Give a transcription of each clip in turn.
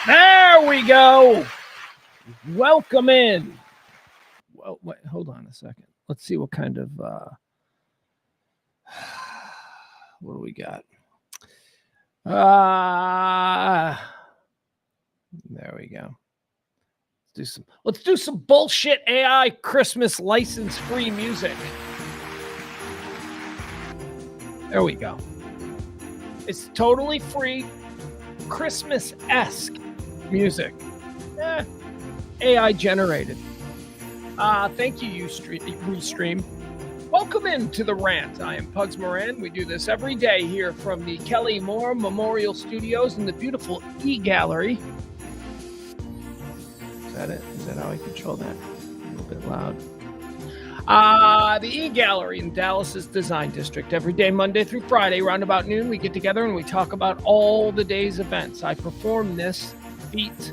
There we go. Welcome in. Well, wait, hold on a second. Let's see what kind of what do we got? There we go. Let's do some bullshit AI Christmas license-free music. There we go. It's totally free, Christmas-esque music. AI generated. Thank you, Restream. Welcome into the Rant. I am Pugs Moran. We do this every day here from the Kelly Moore Memorial Studios in the beautiful E-Gallery. Is that it? Is that how I control that? A little bit loud. The E-Gallery in Dallas's Design District. Every day, Monday through Friday, around about noon, we get together and we talk about all the day's events. I perform this feat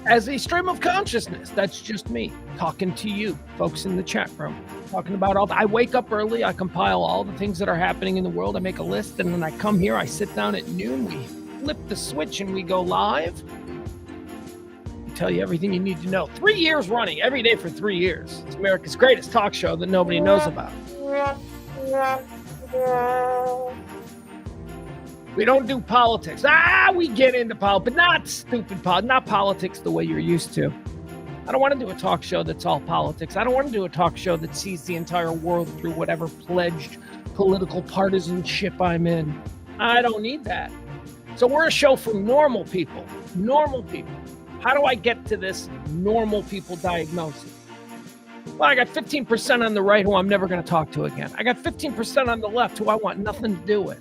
as a stream of consciousness. That's just me talking to you, folks in the chat room, talking about all. I wake up early. I compile all the things that are happening in the world. I make a list, and then I come here. I sit down at noon. We flip the switch, and we go live. Tell you everything you need to know. 3 years running, every day for 3 years. It's America's greatest talk show that nobody knows about. We don't do politics. We get into politics, but not stupid politics, not politics the way you're used to. I don't want to do a talk show that's all politics. I don't want to do a talk show that sees the entire world through whatever pledged political partisanship I'm in. I don't need that. So we're a show for normal people. Normal people. How do I get to this normal people diagnosis? Well, I got 15% on the right who I'm never going to talk to again. I got 15% on the left who I want nothing to do with.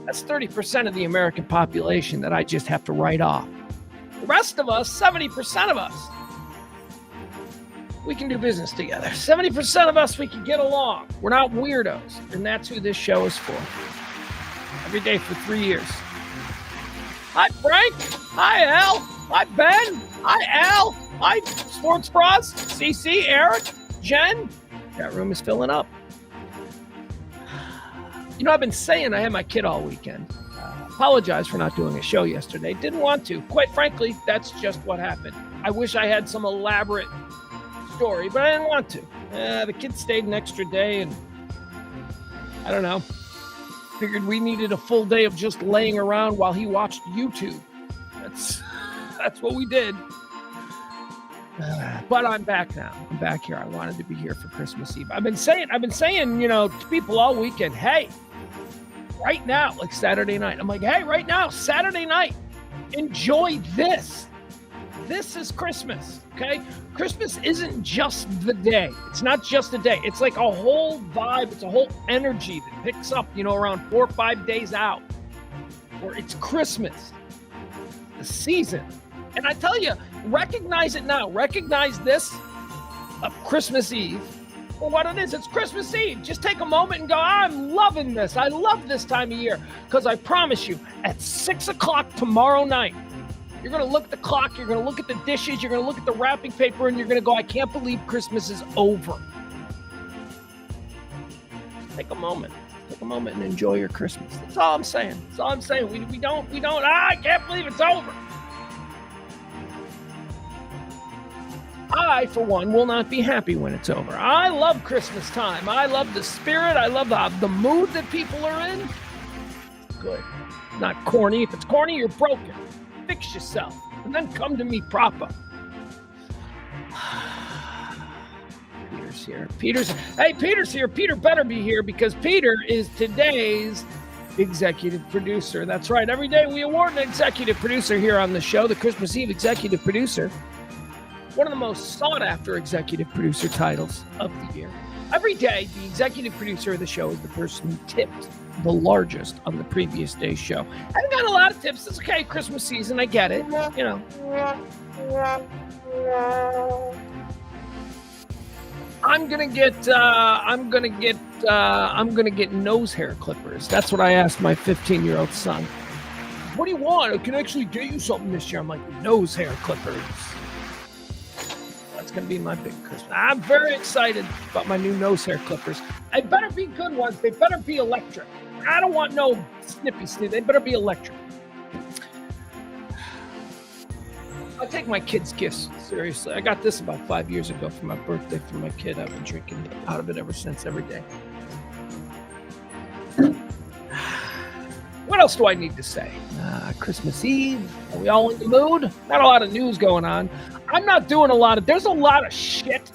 That's 30% of the American population that I just have to write off. The rest of us, 70% of us, we can do business together. 70% of us, we can get along. We're not weirdos, and that's who this show is for. Every day for 3 years. Hi, Frank. Hi, Al. Hi, Ben. Hi, Al. Hi, Sports Bros. CC, Eric, Jen. That room is filling up. You know, I've been saying I had my kid all weekend. Apologize for not doing a show yesterday. Didn't want to. Quite frankly, that's just what happened. I wish I had some elaborate story, but I didn't want to. The kid stayed an extra day, and I don't know. Figured we needed a full day of just laying around while he watched YouTube. That's what we did. But I'm back now. I'm back here. I wanted to be here for Christmas Eve. I've been saying, you know, to people all weekend, hey, right now, like Saturday night. I'm like, hey, right now, Saturday night, enjoy this. This is Christmas, okay? Christmas isn't just the day. It's not just a day. It's like a whole vibe. It's a whole energy that picks up, you know, around 4 or 5 days out, where it's Christmas, the season. And I tell you, recognize it now. Recognize this of Christmas Eve for what it is. It's Christmas Eve. Just take a moment and go, I'm loving this. I love this time of year. Because I promise you, at 6 o'clock tomorrow night, you're going to look at the clock, you're going to look at the dishes, you're going to look at the wrapping paper, and you're going to go, I can't believe Christmas is over. Take a moment. Take a moment and enjoy your Christmas. That's all I'm saying. That's all I'm saying. We don't, I can't believe it's over. I, for one, will not be happy when it's over. I love Christmas time. I love the spirit. I love the mood that people are in. Good. Not corny. If it's corny, you're broken. Fix yourself. And then come to me proper. Peter's here. Peter's here. Peter better be here because Peter is today's executive producer. That's right. Every day we award an executive producer here on the show, the Christmas Eve executive producer. One of the most sought-after executive producer titles of the year. Every day, the executive producer of the show is the person who tipped the largest on the previous day's show. I haven't got a lot of tips. It's okay, Christmas season. I get it. You know. I'm gonna get nose hair clippers. That's what I asked my 15-year-old son. What do you want? I can actually get you something this year. I'm like, nose hair clippers. That's going to be my big Christmas. I'm very excited about my new nose hair clippers. They better be good ones. They better be electric. I don't want no snippy. They better be electric. I take my kids' gifts seriously. I got this about 5 years ago for my birthday for my kid. I've been drinking out of it ever since, every day. What else do I need to say? Christmas Eve. Are we all in the mood? Not a lot of news going on. I'm not doing a lot of, there's a lot of shit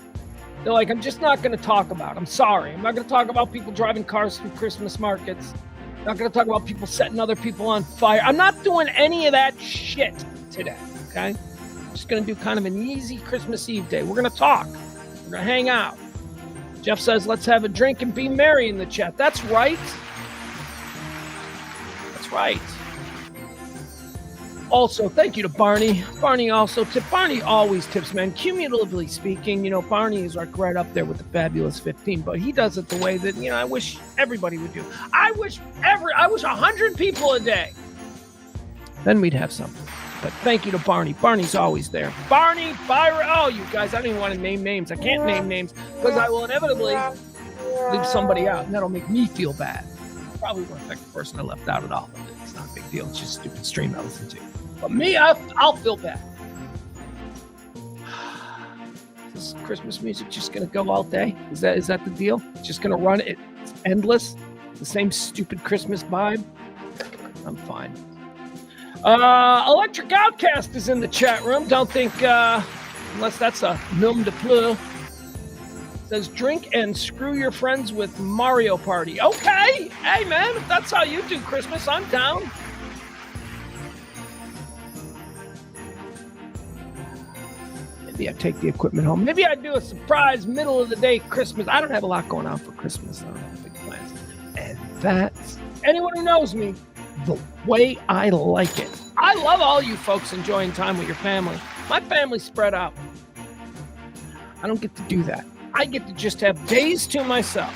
that, like, I'm just not going to talk about. I'm sorry. I'm not going to talk about people driving cars through Christmas markets. I'm not going to talk about people setting other people on fire. I'm not doing any of that shit today, okay? I'm just going to do kind of an easy Christmas Eve day. We're going to talk. We're going to hang out. Jeff says, let's have a drink and be merry in the chat. That's right. That's right. Also, thank you to Barney. Barney always tips, man. Cumulatively speaking, Barney is like right up there with the fabulous 15, but he does it the way that, I wish everybody would do. I wish 100 people a day. Then we'd have something. But thank you to Barney. Barney's always there. Barney, Byron. Oh, you guys, I don't even want to name names. I can't name names because I will inevitably leave somebody out, and that'll make me feel bad. Probably won't affect the person I left out at all. It's not a big deal. It's just a stupid stream I listen to. But me, I'll feel bad. Is Christmas music just going to go all day? Is that the deal? It's just going to run? It's endless? The same stupid Christmas vibe? I'm fine. Electric Outcast is in the chat room. Don't think, unless that's a nom de plume. Says, drink and screw your friends with Mario Party. Okay. Hey, man, if that's how you do Christmas, I'm down. Maybe I take the equipment home. Maybe I do a surprise middle of the day Christmas. I don't have a lot going on for Christmas. I don't have big plans. And that's, anyone who knows me, the way I like it. I love all you folks enjoying time with your family. My family's spread out. I don't get to do that. I get to just have days to myself.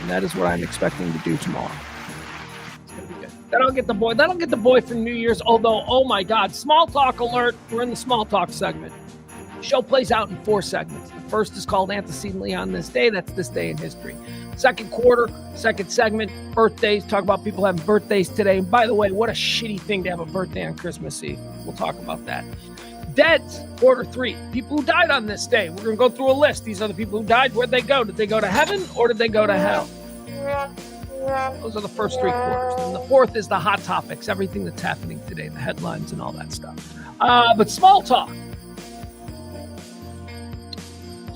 And that is what I'm expecting to do tomorrow. It's going to be good. That'll get the boy for New Year's. Although, oh my God, small talk alert. We're in the small talk segment. Show plays out in 4 segments. The first is called Antecedently on This Day. That's this day in history. Second quarter, second segment, birthdays. Talk about people having birthdays today. And by the way, what a shitty thing to have a birthday on Christmas Eve. We'll talk about that. Deads, quarter 3. People who died on this day. We're going to go through a list. These are the people who died. Where'd they go? Did they go to heaven or did they go to hell? Those are the first 3 quarters. And the fourth is the hot topics, everything that's happening today, the headlines and all that stuff. But small talk.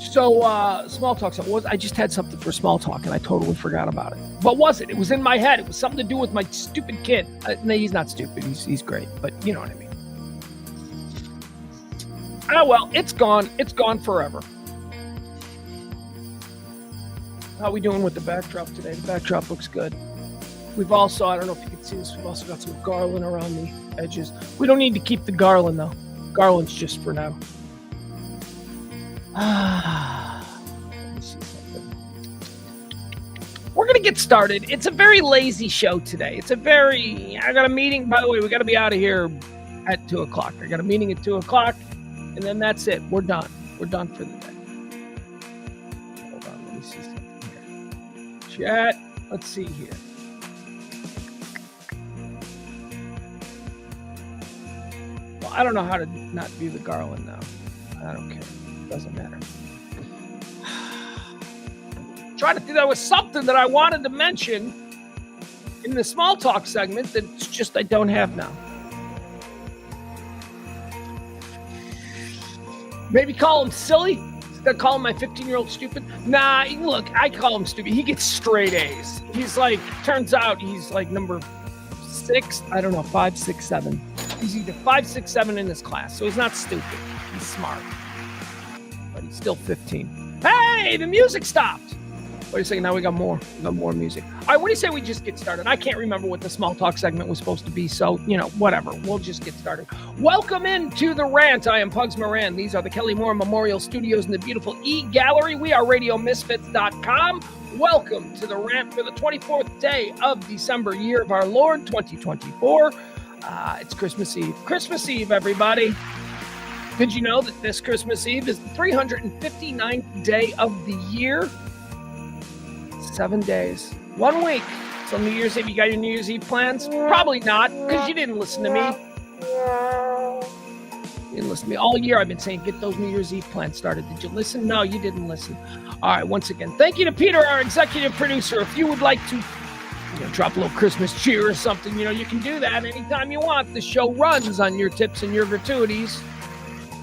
So, small talk. I just had something for small talk, and I totally forgot about it. What was it? It was in my head. It was something to do with my stupid kid. No, he's not stupid. He's great, but you know what I mean. Oh, well, it's gone. It's gone forever. How are we doing with the backdrop today? The backdrop looks good. We've also, I don't know if you can see this, we've also got some garland around the edges. We don't need to keep the garland, though. Garland's just for now. Let me see something. We're going to get started. It's a very lazy show today. I got a meeting. By the way, we got to be out of here at 2 o'clock. I got a meeting at 2 o'clock, and then that's it. We're done. We're done for the day. Hold on. Let me see something here. Chat. Let's see here. Well, I don't know how to not view the garland now. I don't care. Doesn't matter. Trying to think, there was something that I wanted to mention in the small talk segment that's just I don't have now. Maybe call him silly. Instead of calling my 15-year-old stupid. Nah, look, I call him stupid. He gets straight A's. He's like, turns out he's like number 6. I don't know, 5, 6, 7. He's either 5, 6, 7 in his class. So he's not stupid. He's smart. But he's still 15. Hey, the music stopped. Wait a second, now we got more. We got more music. All right, what do you say we just get started? I can't remember what the small talk segment was supposed to be, so, whatever. We'll just get started. Welcome into the Rant. I am Pugs Moran. These are the Kelly Moore Memorial Studios in the beautiful E-Gallery. We are RadioMisfits.com. Welcome to the Rant for the 24th day of December, year of our Lord, 2024. It's Christmas Eve. Christmas Eve, everybody. Did you know that this Christmas Eve is the 359th day of the year? 7 days. 1 week. So New Year's Eve, you got your New Year's Eve plans? Probably not, because you didn't listen to me. You didn't listen to me. All year I've been saying, get those New Year's Eve plans started. Did you listen? No, you didn't listen. All right, once again, thank you to Peter, our executive producer. If you would like to drop a little Christmas cheer or something, you can do that anytime you want. The show runs on your tips and your gratuities.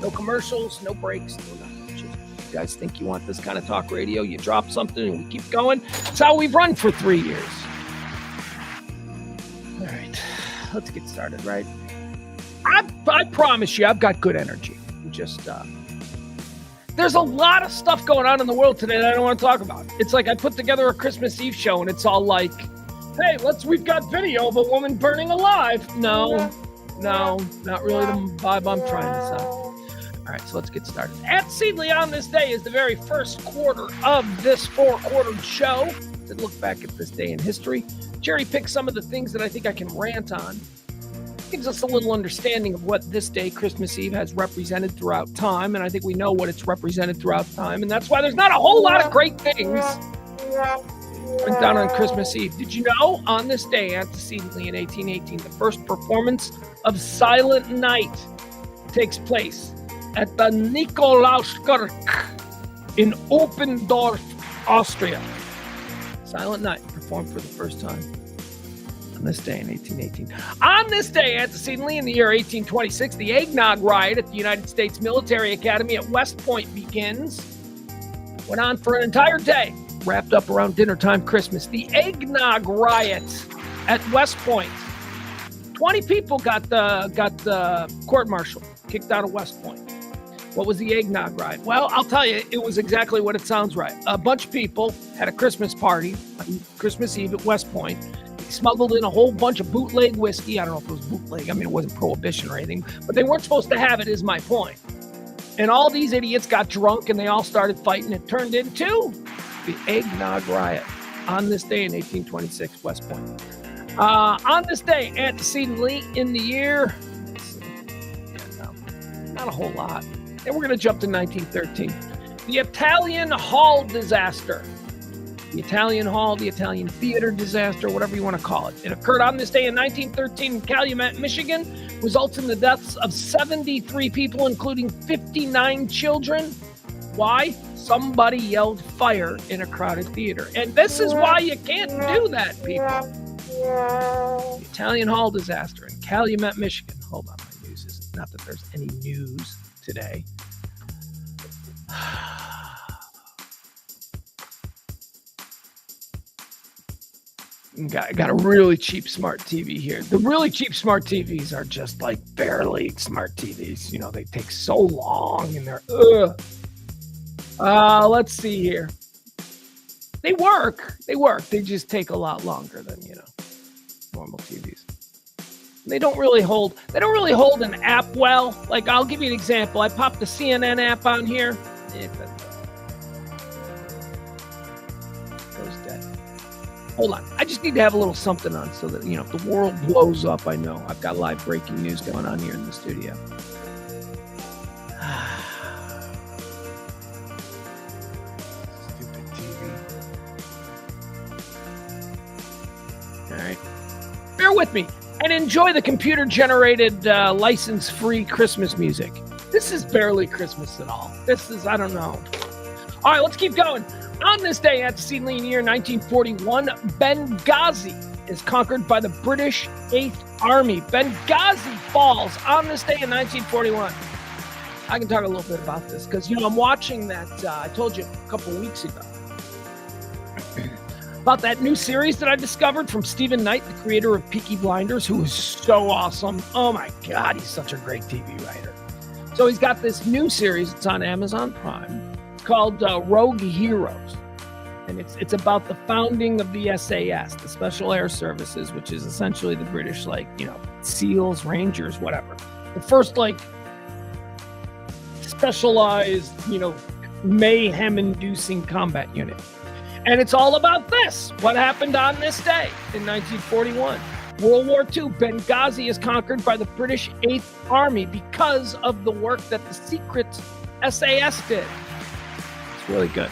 No commercials, no breaks, no nothing. Just, you guys think you want this kind of talk radio, you drop something and we keep going. That's how we've run for 3 years. All right, let's get started, right? I promise you, I've got good energy. Just, there's a lot of stuff going on in the world today that I don't want to talk about. It's like I put together a Christmas Eve show and it's all like, hey, we've got video of a woman burning alive. No, not really the vibe I'm trying to sell. All right, so let's get started. At Seedley on this day is the very first quarter of this 4-quartered show. To look back at this day in history, cherry pick some of the things that I think I can rant on. Gives us a little understanding of what this day, Christmas Eve, has represented throughout time, and I think we know what it's represented throughout time, and that's why there's not a whole lot of great things went down on Christmas Eve. Did you know, on this day, antecedently in 1818, the first performance of Silent Night takes place at the Nikolauskirche in Oppendorf, Austria. Silent Night performed for the first time on this day in 1818. On this day, antecedently in the year 1826, the Eggnog Riot at the United States Military Academy at West Point begins. Went on for an entire day, wrapped up around dinner time Christmas. The Eggnog Riot at West Point. 20 people got the court-martial kicked out of West Point. What was the Eggnog Riot? Well, I'll tell you, it was exactly what it sounds right. A bunch of people had a Christmas party on Christmas Eve at West Point. They smuggled in a whole bunch of bootleg whiskey. I don't know if it was bootleg. I mean, it wasn't prohibition or anything, but they weren't supposed to have it, is my point. And all these idiots got drunk and they all started fighting. It turned into the Eggnog Riot on this day in 1826, West Point. On this day, antecedently in the year, not a whole lot. And we're going to jump to 1913. The Italian Hall disaster. The Italian Hall, the Italian theater disaster, whatever you want to call it. It occurred on this day in 1913 in Calumet, Michigan. Results in the deaths of 73 people, including 59 children. Why? Somebody yelled fire in a crowded theater. And this is why you can't do that, people. The Italian Hall disaster in Calumet, Michigan. Hold on, my news is not that there's any news today. Got a really cheap smart TV here. The really cheap smart TVs are just like barely smart TVs. They take so long and they're let's see here. They work. They just take a lot longer than, normal TVs. They don't really hold an app well. Like, I'll give you an example. I popped the CNN app on here. It goes dead. Hold on. I just need to have a little something on so that, if the world blows up, I know I've got live breaking news going on here in the studio. Stupid TV. All right. Bear with me and enjoy the computer-generated, license-free Christmas music. This is barely Christmas at all. This is, I don't know. All right, let's keep going. On this day, antecedently in the year 1941, Benghazi is conquered by the British 8th Army. Benghazi falls on this day in 1941. I can talk a little bit about this because, I'm watching that, I told you a couple of weeks ago, about that new series that I discovered from Stephen Knight, the creator of Peaky Blinders, who is so awesome. Oh my God, he's such a great TV writer. So he's got this new series. It's on Amazon Prime. It's called Rogue Heroes. And it's about the founding of the SAS, the Special Air Services, which is essentially the British, SEALs, Rangers, whatever. The first, specialized, mayhem-inducing combat unit. And it's all about this. What happened on this day in 1941? World War II, Benghazi is conquered by the British 8th Army because of the work that the secret SAS did. It's really good.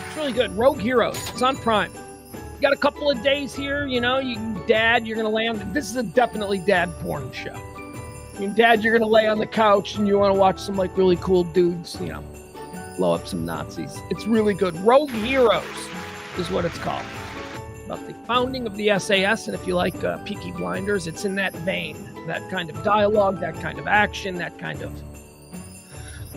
It's really good. Rogue Heroes. It's on Prime. You got a couple of days here, you're going to land. This is a definitely dad porn show. Your dad, you're going to lay on the couch and you want to watch some like really cool dudes, blow up some Nazis. It's really good. Rogue Heroes is what it's called. About the founding of the SAS, and if you like Peaky Blinders, it's in that vein. That kind of dialogue, that kind of action, that kind of...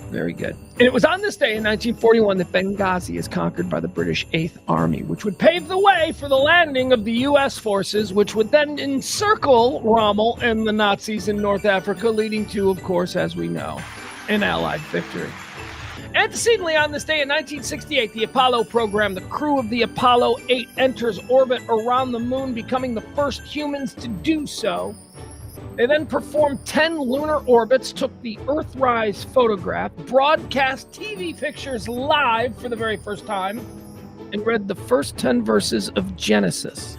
Very good. And it was on this day in 1941 that Benghazi is conquered by the British 8th Army, which would pave the way for the landing of the U.S. forces, which would then encircle Rommel and the Nazis in North Africa, leading to, of course, as we know, an Allied victory. Antecedently on this day in 1968, the Apollo program, the crew of the Apollo 8 enters orbit around the moon, becoming the first humans to do so. They then performed 10 lunar orbits, took the Earthrise photograph, broadcast TV pictures live for the very first time, and read the first 10 verses of Genesis,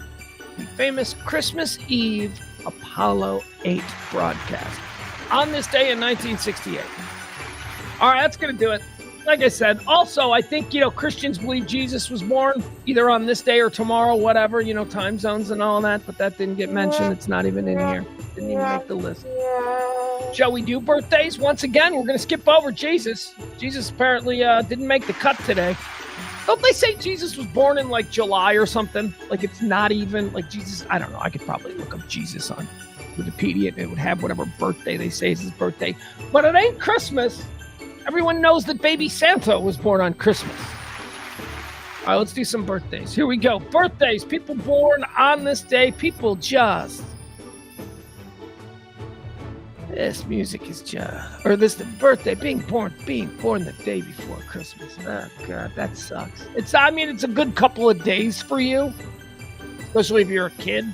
the famous Christmas Eve Apollo 8 broadcast, on this day in 1968. All right, that's going to do it. Like I said, also, I think, Christians believe Jesus was born either on this day or tomorrow, whatever, time zones and all that, but that didn't get mentioned. It's not even in here. Didn't even make the list. Shall we do birthdays? Once again, we're going to skip over Jesus. Jesus apparently didn't make the cut today. Don't they say Jesus was born in, like, July or something? Like, it's not even, like, Jesus, I don't know. I could probably look up Jesus on Wikipedia, and it would have whatever birthday they say is his birthday. But it ain't Christmas. Everyone knows that baby Santa was born on Christmas. All right, let's do some birthdays. Here we go. Birthdays. People born on this day. People just... This music is just... Or this birthday. Being born the day before Christmas. Oh, God, that sucks. It's a good couple of days for you. Especially if you're a kid.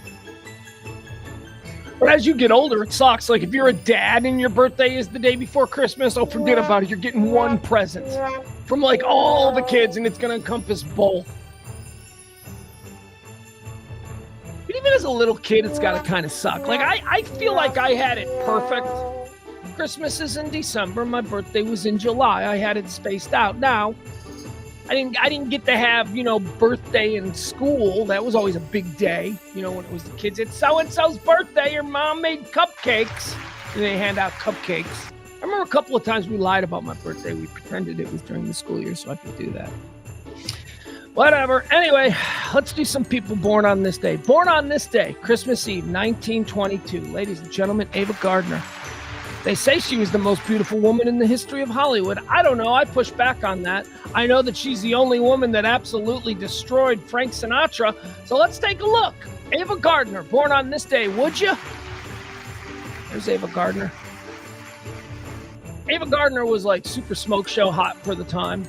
But as you get older, it sucks. Like, if you're a dad and your birthday is the day before Christmas, oh, forget about it. You're getting one present from, like, all the kids, and it's going to encompass both. But even as a little kid, it's got to kind of suck. Like, I feel like I had it perfect. Christmas is in December. My birthday was in July. I had it spaced out. Now, I didn't get to have, birthday in school. That was always a big day, when it was the kids. It's so-and-so's birthday. Your mom made cupcakes. And they hand out cupcakes. I remember a couple of times we lied about my birthday. We pretended it was during the school year so I could do that. Whatever. Anyway, let's do some people born on this day. Born on this day, Christmas Eve, 1922. Ladies and gentlemen, Ava Gardner. They say she was the most beautiful woman in the history of Hollywood. I don't know. I push back on that. I know that she's the only woman that absolutely destroyed Frank Sinatra. So let's take a look. Ava Gardner, born on this day, would you? There's Ava Gardner. Ava Gardner was like super smoke show hot for the time.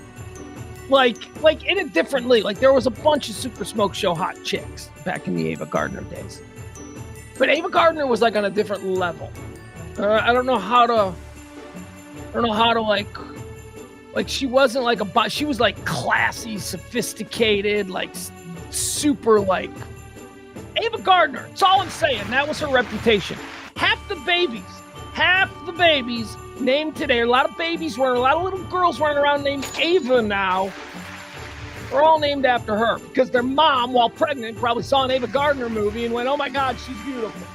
Like in a different league. Like there was a bunch of super smoke show hot chicks back in the Ava Gardner days. But Ava Gardner was like on a different level. I don't know how to like she wasn't like she was like classy, sophisticated, like super like Ava Gardner. That's all I'm saying. That was her reputation. Half the babies named today, a lot of little girls running around named Ava now. They're all named after her because their mom, while pregnant, probably saw an Ava Gardner movie and went, "Oh my God, she's beautiful."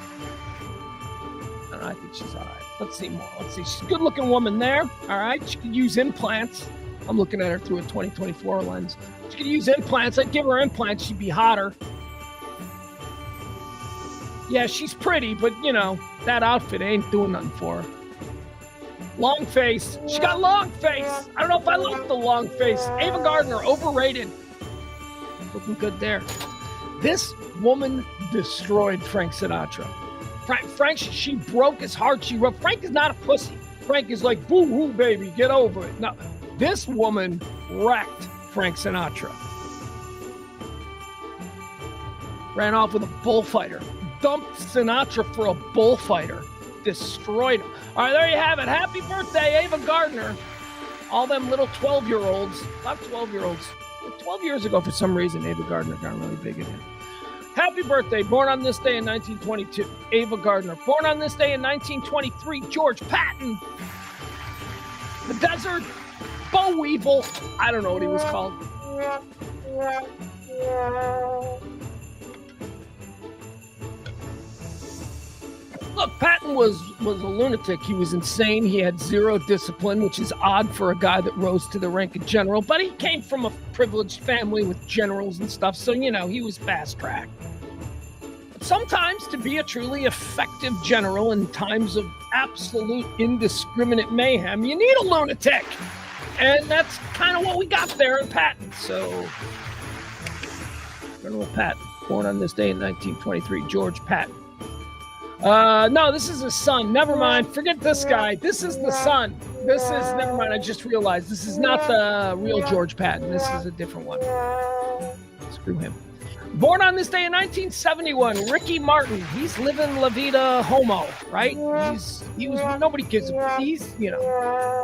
I think she's all right. Let's see more. She's a good-looking woman there. All right. She could use implants. I'm looking at her through a 2024 lens. She could use implants. I'd give her implants. She'd be hotter. Yeah, she's pretty, but, that outfit ain't doing nothing for her. Long face. She got long face. I don't know if I like the long face. Ava Gardner, overrated. Looking good there. This woman destroyed Frank Sinatra. Frank, she broke his heart. Frank is not a pussy. Frank is like, boo-hoo, baby, get over it. No, this woman wrecked Frank Sinatra. Ran off with a bullfighter. Dumped Sinatra for a bullfighter. Destroyed him. All right, there you have it. Happy birthday, Ava Gardner. All them little 12-year-olds. Not 12-year-olds. 12 years ago, for some reason, Ava Gardner got really big again. Happy birthday, born on this day in 1922, Ava Gardner. Born on this day in 1923, George Patton. The Desert Boll Weevil. I don't know what he was called. Look, Patton was a lunatic. He was insane. He had zero discipline, which is odd for a guy that rose to the rank of general. But he came from a privileged family with generals and stuff, so, he was fast-tracked. But sometimes to be a truly effective general in times of absolute indiscriminate mayhem, you need a lunatic. And that's kind of what we got there in Patton. So, General Patton, born on this day in 1923, George Patton. No, this is his son. Never mind. Forget this guy. This is the son. Never mind. I just realized this is not the real George Patton. This is a different one. Screw him. Born on this day in 1971, Ricky Martin. He's living La Vida Homo, right? He was nobody gives a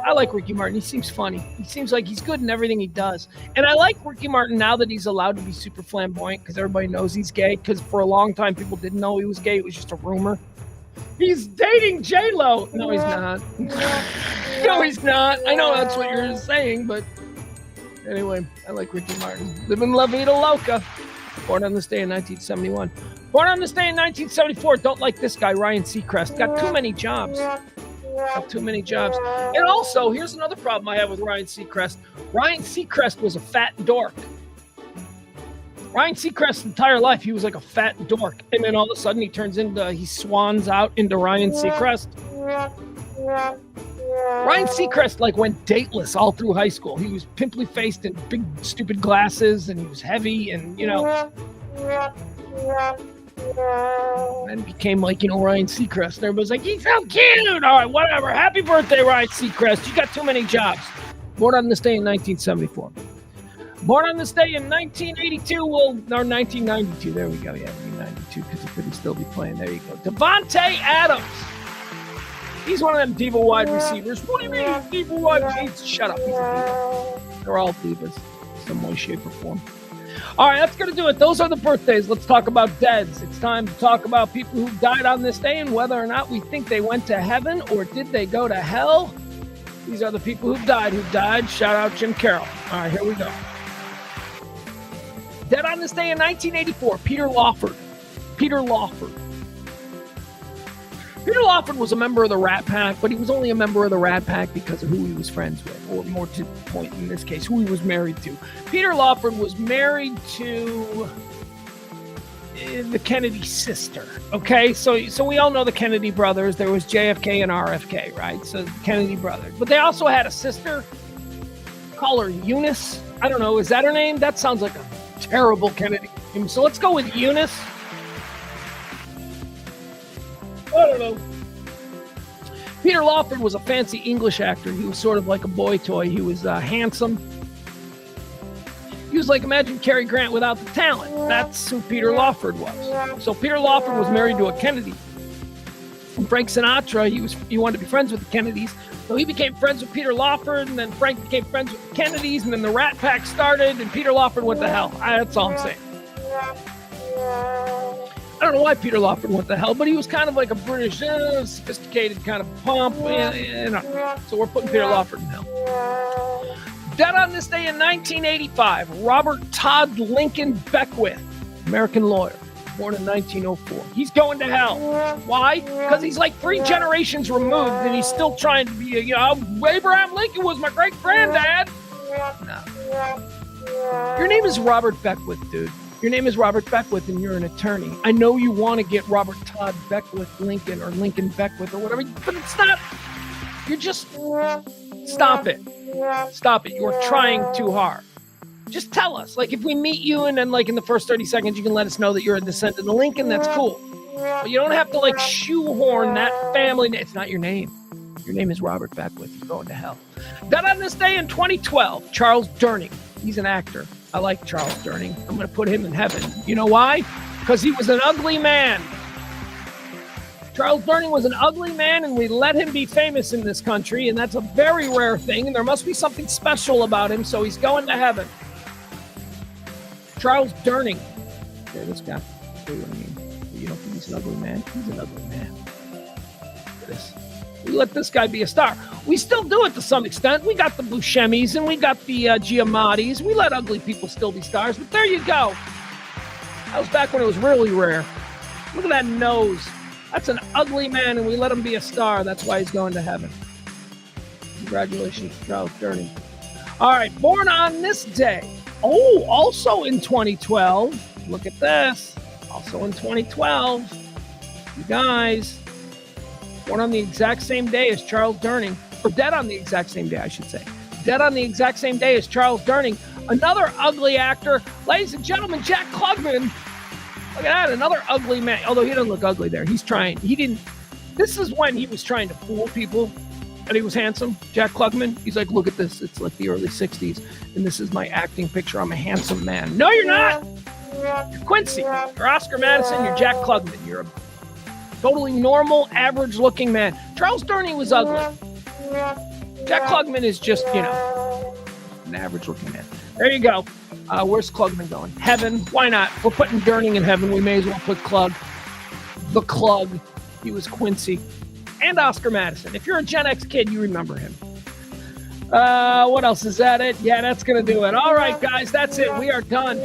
I like Ricky Martin. He seems funny. He seems like he's good in everything he does. And I like Ricky Martin now that he's allowed to be super flamboyant because everybody knows he's gay. Because for a long time, people didn't know he was gay. It was just a rumor. He's dating J-Lo. No, he's not. No, he's not. I know that's what you're saying, but anyway, I like Ricky Martin. Living La Vida Loca. Born on this day in 1971. Born on this day in 1974. Don't like this guy, Ryan Seacrest. Got too many jobs. And also, here's another problem I have with Ryan Seacrest. Ryan Seacrest was a fat dork. Ryan Seacrest's entire life, he was like a fat dork. And then all of a sudden, he swans out into Ryan Seacrest. Ryan Seacrest went dateless all through high school. He was pimply faced and big stupid glasses, and he was heavy, and and became Ryan Seacrest. And everybody's like, he's so cute. All right, whatever. Happy birthday, Ryan Seacrest. You got too many jobs. Born on this day in 1974. Born on this day in 1982, or 1992. There we go. Yeah, 1992, because he couldn't still be playing. There you go. Devontae Adams. He's one of them diva wide receivers. What do you mean he's diva wide receivers? Shut up. He's a diva. They're all divas, some way, shape, or form. All right, that's going to do it. Those are the birthdays. Let's talk about deads. It's time to talk about people who died on this day and whether or not we think they went to heaven or did they go to hell. These are the people who died. Shout out Jim Carroll. All right, here we go. Dead on this day in 1984, Peter Lawford. Peter Lawford was a member of the Rat Pack, but he was only a member of the Rat Pack because of who he was friends with, or more to the point in this case, who he was married to. Peter Lawford was married to the Kennedy sister, okay? So we all know the Kennedy brothers. There was JFK and RFK, right? So the Kennedy brothers. But they also had a sister. Call her Eunice. I don't know. Is that her name? That sounds like a terrible Kennedy name. So let's go with Eunice. I don't know. Peter Lawford was a fancy English actor. He was sort of like a boy toy. He was handsome. He was like, imagine Cary Grant without the talent. That's who Peter Lawford was. So Peter Lawford was married to a Kennedy. And Frank Sinatra, he wanted to be friends with the Kennedys. So he became friends with Peter Lawford, and then Frank became friends with the Kennedys, and then the Rat Pack started, and Peter Lawford went to hell. That's all I'm saying. I don't know why Peter Lawford went to hell, but he was kind of like a British, sophisticated kind of pump. So we're putting Peter Lawford in hell. Dead on this day in 1985, Robert Todd Lincoln Beckwith, American lawyer, born in 1904. He's going to hell. Why? Because he's like 3 generations removed, and he's still trying to be, Abraham Lincoln was my great-granddad. No. Your name is Robert Beckwith, dude. Your name is Robert Beckwith, and you're an attorney. I know you want to get Robert Todd Beckwith Lincoln or Lincoln Beckwith or whatever, but it's not. You're just... Stop it. Stop it. You're trying too hard. Just tell us. If we meet you and then, in the first 30 seconds, you can let us know that you're a descendant of Lincoln, that's cool. But you don't have to, shoehorn that family. It's not your name. Your name is Robert Beckwith. You're going to hell. Dead on this day in 2012, Charles Durning. He's an actor. I like Charles Durning. I'm going to put him in heaven. You know why? Because he was an ugly man. Charles Durning was an ugly man, and we let him be famous in this country, and that's a very rare thing, and there must be something special about him, so he's going to heaven. Charles Durning. There, this guy. See what I mean? You don't think he's an ugly man? He's an ugly man. Look at this. We let this guy be a star. We still do it to some extent. We got the Buscemis and we got the Giamattis. We let ugly people still be stars, but there you go. That was back when it was really rare. Look at that nose. That's an ugly man, and we let him be a star. That's why he's going to heaven. Congratulations, Charles Durning. All right, born on this day. Oh, also in 2012. Look at this. Also in 2012. You guys, born on the exact same day as Charles Durning. Or dead on the exact same day, I should say. Dead on the exact same day as Charles Durning. Another ugly actor. Ladies and gentlemen, Jack Klugman. Look at that, another ugly man. Although he doesn't look ugly there. This is when he was trying to fool people that he was handsome. Jack Klugman. He's like, look at this. It's like the early 60s. And this is my acting picture. I'm a handsome man. No, you're not. You're Quincy. You're Oscar Madison. You're Jack Klugman. You're a totally normal, average-looking man. Charles Durning was ugly. Jack Klugman is just, an average-looking man. There you go. Where's Klugman going? Heaven. Why not? We're putting Durning in heaven. We may as well put Klug. The Klug. He was Quincy. And Oscar Madison. If you're a Gen X kid, you remember him. What else? Is that it? Yeah, that's going to do it. All right, guys. That's it. We are done.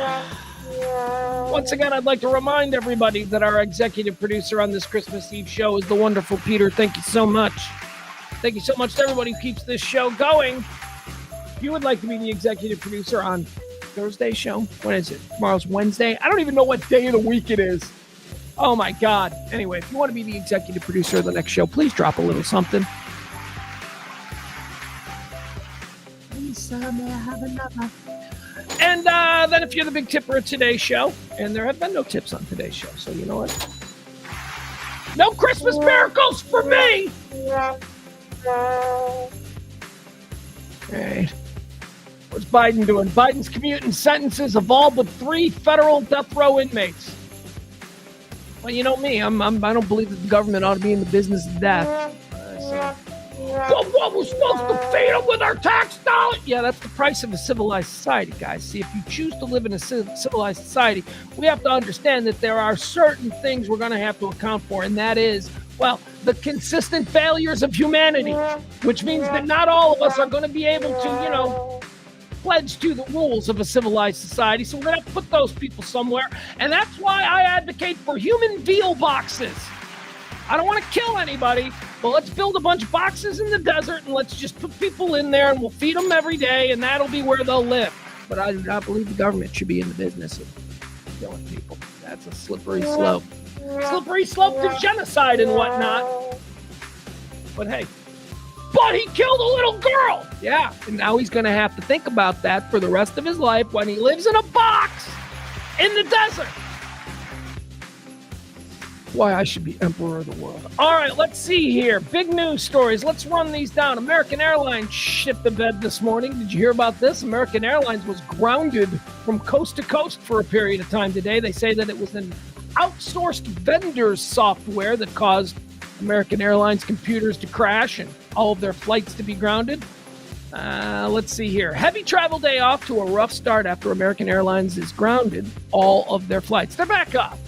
Once again, I'd like to remind everybody that our executive producer on this Christmas Eve show is the wonderful Peter. Thank you so much. Thank you so much to everybody who keeps this show going. If you would like to be the executive producer on Thursday's show, when is it? Tomorrow's Wednesday. I don't even know what day of the week it is. Oh, my God. Anyway, if you want to be the executive producer of the next show, please drop a little something. And then if you're the big tipper of today's show, and there have been no tips on today's show, so you know what? No Christmas miracles for me! All right. What's Biden doing? Biden's commuting sentences of all but 3 federal death row inmates. Well, you know me. I don't believe that the government ought to be in the business of death. But what, we're supposed to feed them with our tax dollars? Yeah, that's the price of a civilized society, guys. See, if you choose to live in a civilized society, we have to understand that there are certain things we're going to have to account for, and that is, well, the consistent failures of humanity, which means that not all of us are going to be able to, pledge to the rules of a civilized society. So we're going to have to put those people somewhere, and that's why I advocate for human veal boxes. I don't want to kill anybody, but let's build a bunch of boxes in the desert and let's just put people in there and we'll feed them every day and that'll be where they'll live. But I do not believe the government should be in the business of killing people. That's a slippery slope. Slippery slope to genocide and whatnot. But hey, but he killed a little girl. Yeah, and now he's going to have to think about that for the rest of his life when he lives in a box in the desert. Why I should be emperor of the world. All right, let's see here. Big news stories. Let's run these down. American Airlines shit the bed this morning. Did you hear about this? American Airlines was grounded from coast to coast for a period of time today. They say that it was an outsourced vendor's software that caused American Airlines computers to crash and all of their flights to be grounded. Let's see here. Heavy travel day off to a rough start after American Airlines is grounded all of their flights. They're back up.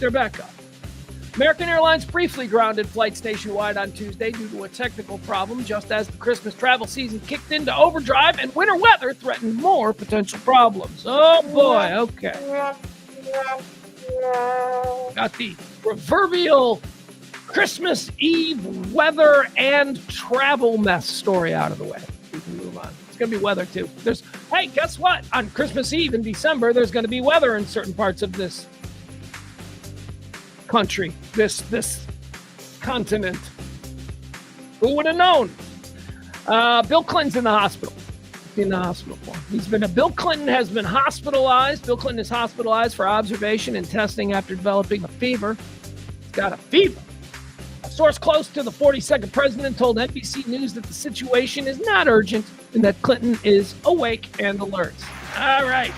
American Airlines briefly grounded flights nationwide on Tuesday due to a technical problem just as the Christmas travel season kicked into overdrive and winter weather threatened more potential problems. Oh boy, okay. Got the proverbial Christmas Eve weather and travel mess story out of the way. We can move on. It's going to be weather too. Hey, guess what? On Christmas Eve in December, there's going to be weather in certain parts of this country, this continent. Who would have known? Bill Clinton's in the hospital. Bill Clinton has been hospitalized. Bill Clinton is hospitalized for observation and testing after developing a fever. He's got a fever. A source close to the 42nd president told NBC News that the situation is not urgent and that Clinton is awake and alert. All right.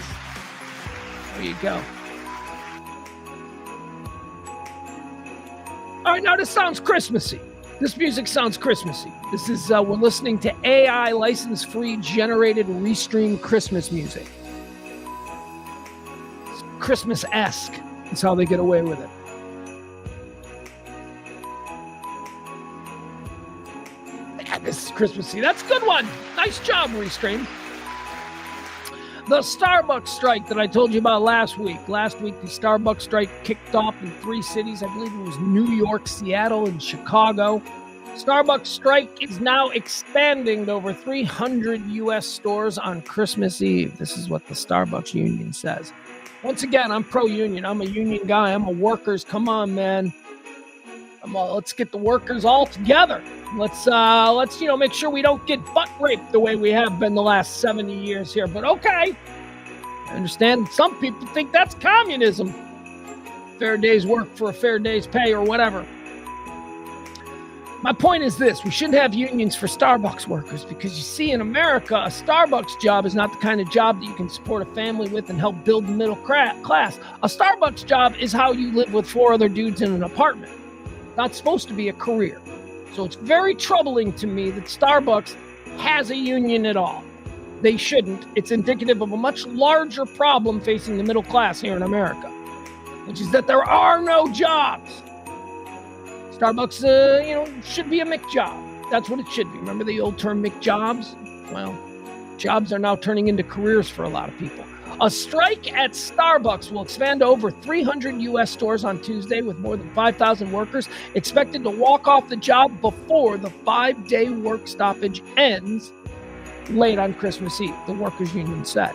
There you go. All right, now this sounds Christmassy. This music sounds Christmassy. This is, we're listening to AI license-free generated restream Christmas music. It's Christmas-esque is how they get away with it. Yeah, this is Christmassy. That's a good one. Nice job, Restream. The Starbucks strike that I told you about last week. Last week, the Starbucks strike kicked off in 3 cities. I believe it was New York, Seattle, and Chicago. Starbucks strike is now expanding to over 300 U.S. stores on Christmas Eve. This is what the Starbucks union says. Once again, I'm pro-union. I'm a union guy. I'm a workers. Come on, man. Let's get the workers all together. Let's make sure we don't get butt raped the way we have been the last 70 years here. But okay, I understand some people think that's communism. Fair day's work for a fair day's pay or whatever. My point is this: we shouldn't have unions for Starbucks workers because you see, in America, a Starbucks job is not the kind of job that you can support a family with and help build the middle class. A Starbucks job is how you live with 4 other dudes in an apartment. Not supposed to be a career. So it's very troubling to me that Starbucks has a union at all. They shouldn't. It's indicative of a much larger problem facing the middle class here in America, which is that there are no jobs. Starbucks, should be a McJob. That's what it should be. Remember the old term McJobs? Well, jobs are now turning into careers for a lot of people. A strike at Starbucks will expand to over 300 U.S. stores on Tuesday, with more than 5,000 workers expected to walk off the job before the 5-day work stoppage ends late on Christmas Eve, the workers' union said.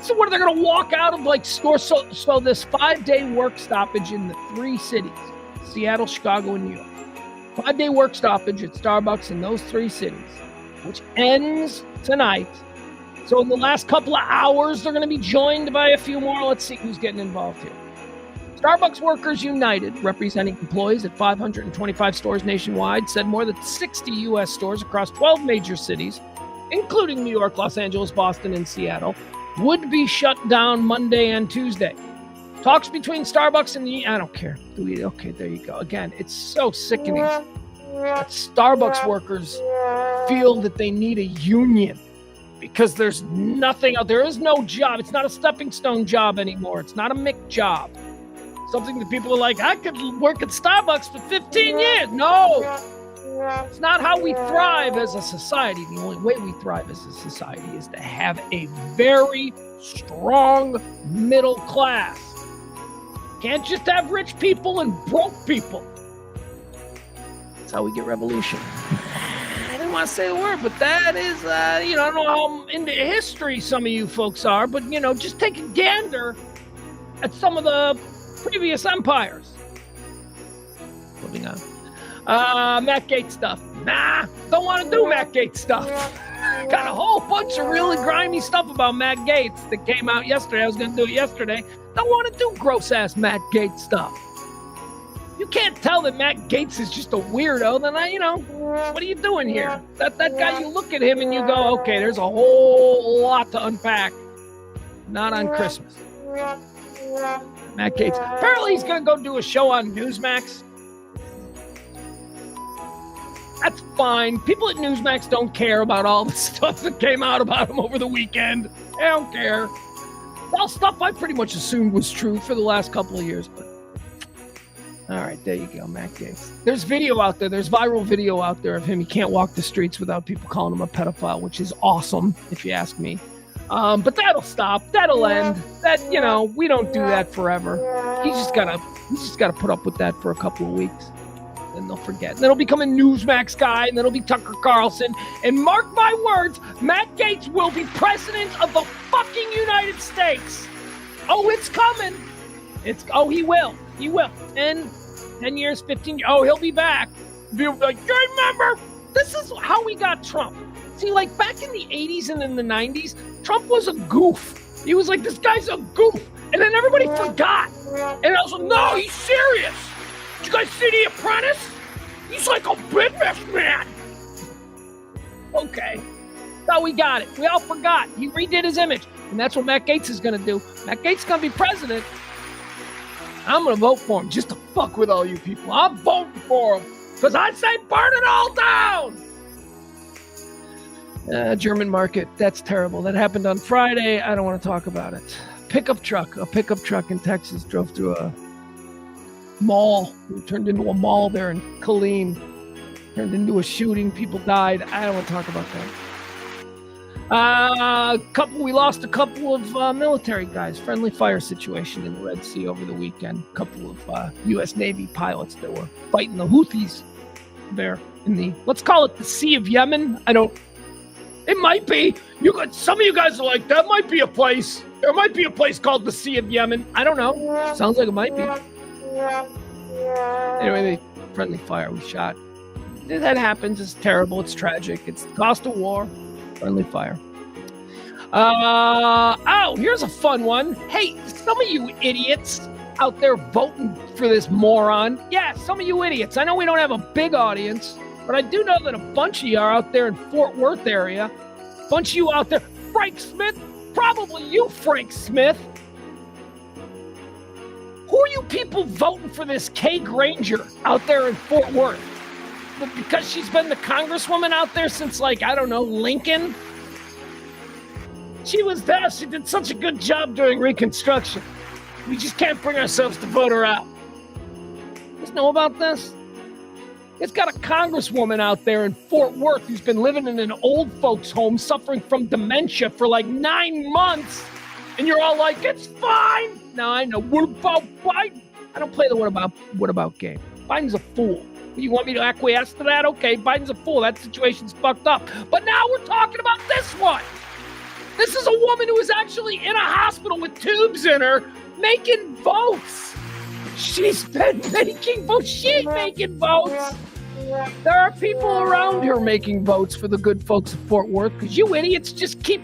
So what, are they going to walk out of stores? So this 5-day work stoppage in the 3 cities, Seattle, Chicago, and New York. 5-day work stoppage at Starbucks in those 3 cities, which ends tonight. So in the last couple of hours, they're going to be joined by a few more. Let's see who's getting involved here. Starbucks Workers United, representing employees at 525 stores nationwide, said more than 60 U.S. stores across 12 major cities, including New York, Los Angeles, Boston, and Seattle, would be shut down Monday and Tuesday. Talks between Starbucks and I don't care. Okay, there you go. Again, it's so sickening that Starbucks workers feel that they need a union because there's nothing out there. There is no job. It's not a stepping stone job anymore. It's not a Mick job. Something that people are like, I could work at Starbucks for 15 years. No, it's not how we thrive as a society. The only way we thrive as a society is to have a very strong middle class. Can't just have rich people and broke people. That's how we get revolution. I didn't want to say the word, but that is, I don't know how into history some of you folks are, but, just take a gander at some of the previous empires. Moving on. Matt Gaetz stuff. Nah, don't want to do Matt Gaetz stuff. Got a whole bunch of really grimy stuff about Matt Gaetz that came out yesterday. I was going to do it yesterday. Don't want to do gross-ass Matt Gaetz stuff. You can't tell that Matt Gaetz is just a weirdo, then what are you doing here? That guy, you look at him and you go, okay, there's a whole lot to unpack. Not on Christmas. Matt Gaetz. Apparently he's going to go do a show on Newsmax. That's fine. People at Newsmax don't care about all the stuff that came out about him over the weekend. They don't care. Well, stuff I pretty much assumed was true for the last couple of years. But all right, there you go, Matt Gaetz. There's video out there. There's viral video out there of him. He can't walk the streets without people calling him a pedophile, which is awesome, if you ask me. But that'll stop. That'll end. That, we don't do that forever. He's just gotta put up with that for a couple of weeks. Then they'll forget. Then he'll become a Newsmax guy, and then it'll be Tucker Carlson. And mark my words, Matt Gaetz will be president of the fucking United States. Oh, it's coming. He will. He will. 10 years, 15 years. Oh, he'll be back. He'll be like, remember, this is how we got Trump. See, back in the 80s and in the 90s, Trump was a goof. He was like, this guy's a goof. And then everybody forgot. And I was like, no, he's serious. Did you guys see The Apprentice? He's like a businessman. Okay. That's how we got it. We all forgot. He redid his image. And that's what Matt Gaetz is going to do. Matt Gaetz is going to be president. I'm going to vote for him just to fuck with all you people. I'm voting for him. Because I say burn it all down. German market. That's terrible. That happened on Friday. I don't want to talk about it. A pickup truck in Texas drove through a mall. It turned into a mall there in Killeen. Turned into a shooting. People died. I don't want to talk about We lost a couple of military guys. Friendly fire situation in the Red Sea over the weekend. A couple of U.S. Navy pilots that were fighting the Houthis there in the, let's call it the Sea of Yemen. It might be. Some of you guys are like, that might be a place. There might be a place called the Sea of Yemen. I don't know. Sounds like it might be. Anyway, the friendly fire we shot. That happens. It's terrible. It's tragic. It's the cost of war. Friendly fire. Here's a fun one. Hey, some of you idiots out there voting for this moron. Yeah, some of you idiots. I know we don't have a big audience, but I do know that a bunch of you are out there in Fort Worth area. A bunch of you out there. Frank Smith. Probably you, Frank Smith. Who are you people voting for this Kay Granger out there in Fort Worth? Because she's been the congresswoman out there since, Lincoln? She was there. She did such a good job during Reconstruction. We just can't bring ourselves to vote her out. You guys know about this? It's got a congresswoman out there in Fort Worth who's been living in an old folks' home suffering from dementia for 9 months. And you're all like, it's fine. Now I know. What about Biden? I don't play the what about game. Biden's a fool. You want me to acquiesce to that? Okay, Biden's a fool. That situation's fucked up. But now we're talking about this one. This is a woman who is actually in a hospital with tubes in her making votes. She's been making votes. She's making votes. There are people around her making votes for the good folks of Fort Worth because you idiots just keep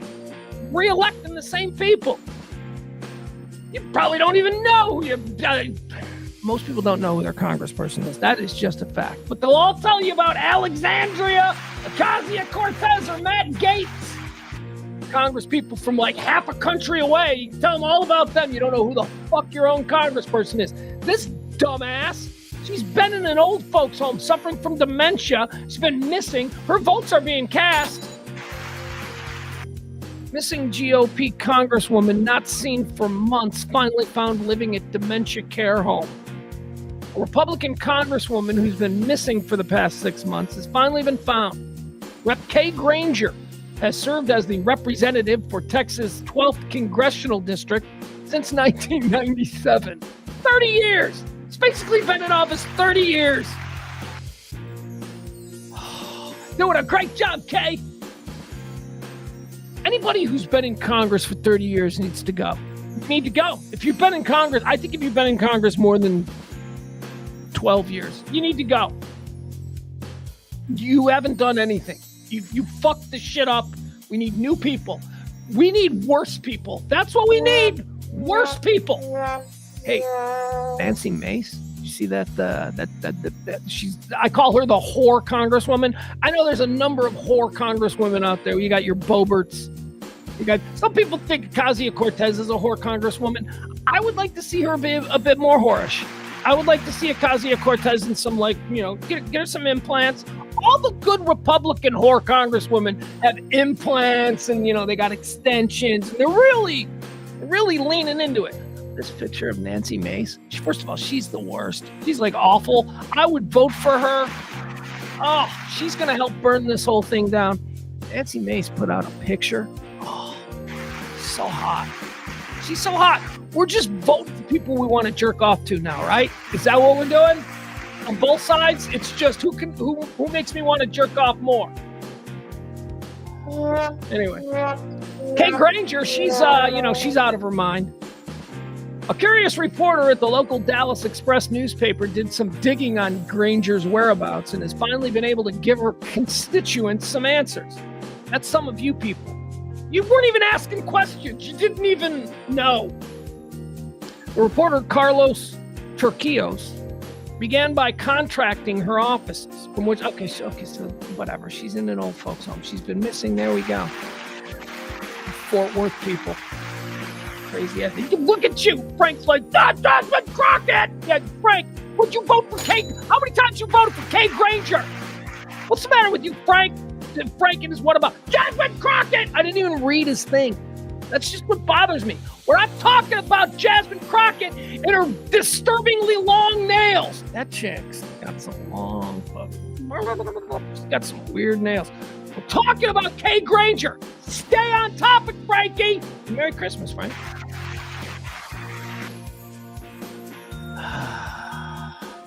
re-electing the same people. You probably don't even know who most people don't know who their congressperson is. That is just a fact. But they'll all tell you about Alexandria, Ocasio-Cortez, or Matt Gaetz. Congress people from half a country away. You can tell them all about them. You don't know who the fuck your own congressperson is. This dumbass, she's been in an old folks home suffering from dementia. She's been missing. Her votes are being cast. Missing GOP congresswoman not seen for months finally found living at dementia care home. A Republican congresswoman who's been missing for the past 6 months has finally been found. Rep. Kay Granger has served as the representative for Texas' 12th congressional district since 1997. 30 years! It's basically been in office 30 years. Doing a great job, Kay. Anybody who's been in Congress for 30 years needs to go. You need to go. If you've been in Congress, I think if you've been in Congress more than 12 years, you need to go. You haven't done anything. You fucked the shit up. We need new people. We need worse people. That's what we need. Worse people. Hey, Nancy Mace. You see that? I call her the whore congresswoman. I know there's a number of whore congresswomen out there. You got your Boberts. You got some people think Ocasio-Cortez is a whore congresswoman. I would like to see her be a bit more whorish. I would like to see Ocasio-Cortez in some get her some implants. All the good Republican whore congresswomen have implants and they got extensions. They're really leaning into it. This picture of Nancy Mace. First of all, she's the worst. She's awful. I would vote for her. Oh, she's going to help burn this whole thing down. Nancy Mace put out a picture. Oh, so hot. She's so hot. We're just voting for people we want to jerk off to now, right? Is that what we're doing? On both sides, it's just who makes me want to jerk off more. Anyway, Kay Granger, she's out of her mind. A curious reporter at the local Dallas Express newspaper did some digging on Granger's whereabouts and has finally been able to give her constituents some answers. That's some of you people. You weren't even asking questions. You didn't even know. The reporter Carlos Turquios began by contracting her offices, from which, so whatever. She's in an old folks home. She's been missing. There we go. Fort Worth people. Crazy ass. Look at you. Frank's like, Jasmine Crockett. Yeah, Frank, would you vote for Kay? How many times you voted for Kay Granger? What's the matter with you, Frank? Frank and his what about Jasmine Crockett? I didn't even read his thing. That's just what bothers me. We're not talking about Jasmine Crockett and her disturbingly long nails. That chick's got some long, she's got some weird nails. We're talking about Kay Granger. Stay on topic, Frankie. Merry Christmas, Frank.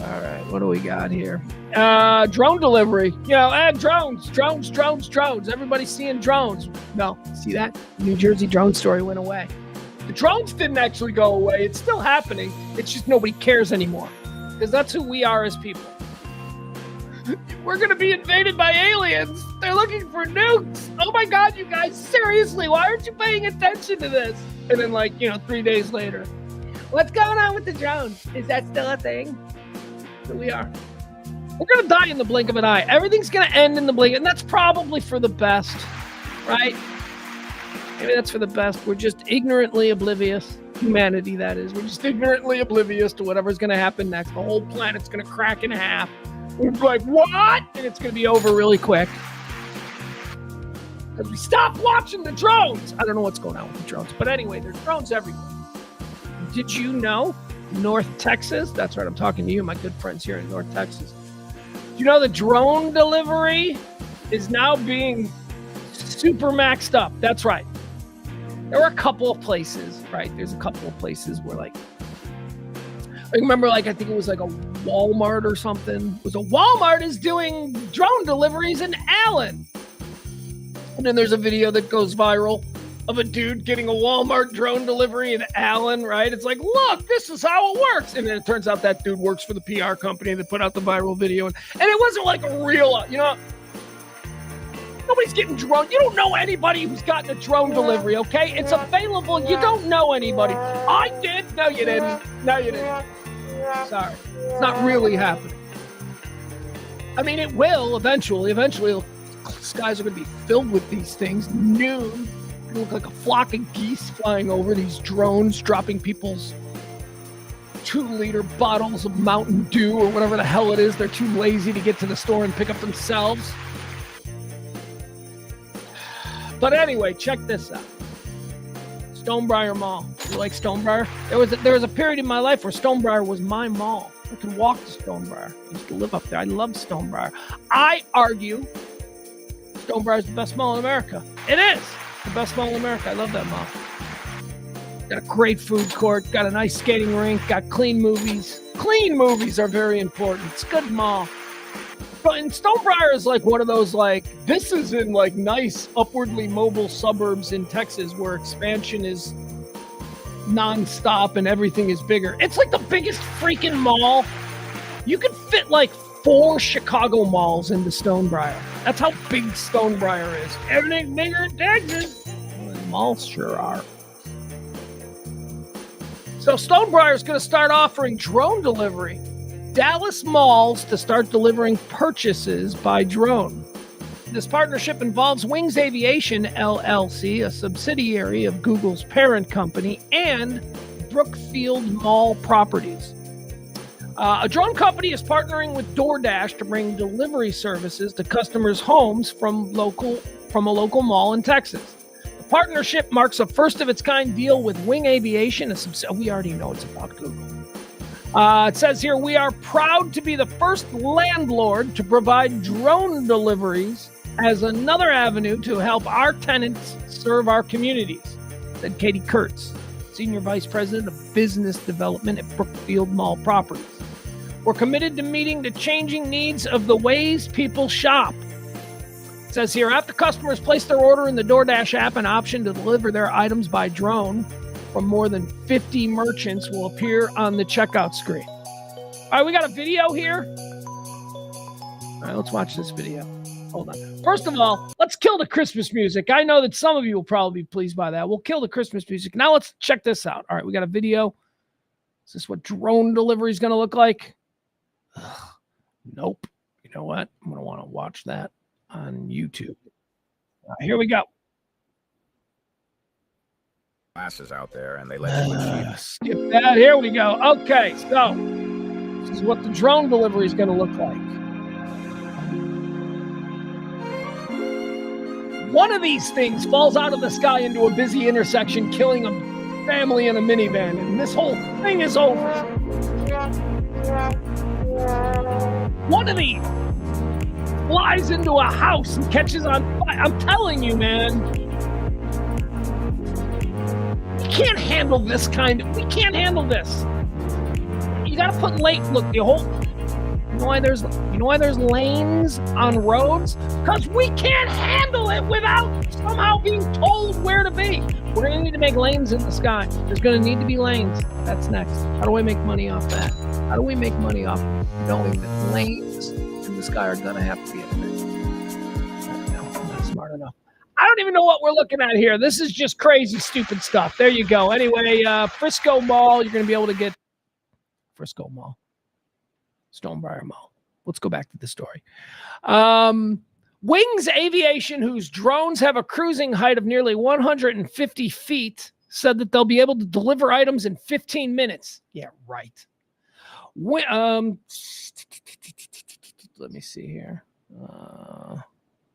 All right, what do we got here? Drone delivery. Drones. Everybody's seeing drones. No, see that? New Jersey drone story went away. The drones didn't actually go away. It's still happening. It's just nobody cares anymore because that's who we are as people. We're going to be invaded by aliens. They're looking for nukes. Oh my God, you guys, seriously, why aren't you paying attention to this? And then 3 days later, what's going on with the drones? Is that still a thing? So we are. We're going to die in the blink of an eye. Everything's going to end in the blink, and that's probably for the best, right? Maybe that's for the best. We're just ignorantly oblivious. Humanity, that is. We're just ignorantly oblivious to whatever's going to happen next. The whole planet's going to crack in half. We're like, what? And it's going to be over really quick. Because we stopped watching the drones. I don't know what's going on with the drones. But anyway, there's drones everywhere. Did you know North Texas? That's right, I'm talking to you, my good friends here in North Texas. Do you know the drone delivery is now being super maxed up? That's right. There were a couple of places, right? There's a couple of places where I remember I think it was a Walmart or something. It was a Walmart is doing drone deliveries in Allen. And then there's a video that goes viral of a dude getting a Walmart drone delivery in Allen, right? It's like, look, this is how it works. And then it turns out that dude works for the PR company that put out the viral video. And it wasn't a real, nobody's getting drone. You don't know anybody who's gotten a drone delivery, okay? It's available. You don't know anybody. I did. No, you didn't. No, you didn't. Sorry. It's not really happening. I mean, it will eventually. Eventually, skies are going to be filled with these things. Noon. It look like a flock of geese flying over these drones, dropping people's 2-liter bottles of Mountain Dew or whatever the hell it is. They're too lazy to get to the store and pick up themselves. But anyway, check this out. Stonebriar Mall. You like Stonebriar? There was a period in my life where Stonebriar was my mall. I could walk to Stonebriar. I used to live up there. I love Stonebriar. I argue Stonebriar is the best mall in America. It is the best mall in America. I love that mall. Got a great food court. Got a nice skating rink. Got clean movies. Clean movies are very important. It's a good mall. And Stonebriar is one of those, this is in nice upwardly mobile suburbs in Texas where expansion is nonstop and everything is bigger. It's the biggest freaking mall. You could fit 4 Chicago malls into Stonebriar. That's how big Stonebriar is. Everything's bigger in Texas. Well, the malls sure are. So Stonebriar is going to start offering drone delivery. Dallas malls to start delivering purchases by drone. This partnership involves Wings Aviation, LLC, a subsidiary of Google's parent company, and Brookfield Mall Properties. A drone company is partnering with DoorDash to bring delivery services to customers' homes from a local mall in Texas. The partnership marks a first-of-its-kind deal with Wing Aviation, we already know it's about Google. It says here, we are proud to be the first landlord to provide drone deliveries as another avenue to help our tenants serve our communities, said Katie Kurtz, Senior Vice President of Business Development at Brookfield Mall Properties. We're committed to meeting the changing needs of the ways people shop. It says here, after customers place their order in the DoorDash app, an option to deliver their items by drone from more than 50 merchants will appear on the checkout screen. All right, we got a video here. All right, let's watch this video. Hold on. First of all, let's kill the Christmas music. I know that some of you will probably be pleased by that. We'll kill the Christmas music. Now let's check this out. All right, we got a video. Is this what drone delivery is going to look like? Ugh, nope. You know what? I'm going to want to watch that on YouTube. Here we go. Glasses out there and they let you achieve. Skip that. Here we go. Okay, so this is what the drone delivery is going to look like. One of these things falls out of the sky into a busy intersection, killing a family in a minivan, and this whole thing is over. One of these flies into a house and catches on fire. I'm telling you, man. We can't handle this we can't handle this. You got to put look, the whole, you know why there's lanes on roads? Because we can't handle it without somehow being told where to be. We're going to need to make lanes in the sky. There's going to need to be lanes. That's next. How do I make money off that? How do we make money off knowing that lanes in the sky are going to have to be in there? I'm not smart enough. I don't even know what we're looking at here. This is just crazy, stupid stuff. There you go. Anyway, Frisco Mall, you're going to be able to get Frisco Mall, Stonebriar Mall. Let's go back to the story. Wings Aviation, whose drones have a cruising height of nearly 150 feet, said that they'll be able to deliver items in 15 minutes. Yeah, right. Let me see here.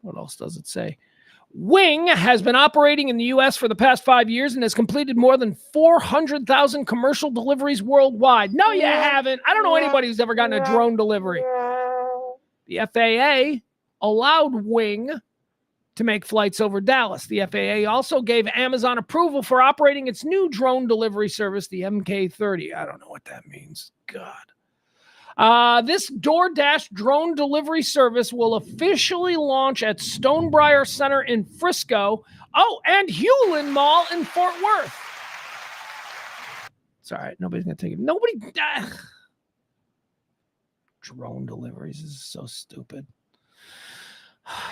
What else does it say? Wing has been operating in the U.S. for the past 5 years and has completed more than 400,000 commercial deliveries worldwide. No, you haven't. I don't know anybody who's ever gotten a drone delivery. The FAA allowed Wing to make flights over Dallas. The FAA also gave Amazon approval for operating its new drone delivery service, the MK30. I don't know what that means. God. This DoorDash drone delivery service will officially launch at Stonebriar Center in Frisco. Oh, and Hewlin Mall in Fort Worth. It's all right. Nobody's going to take it. Nobody. Drone deliveries is so stupid.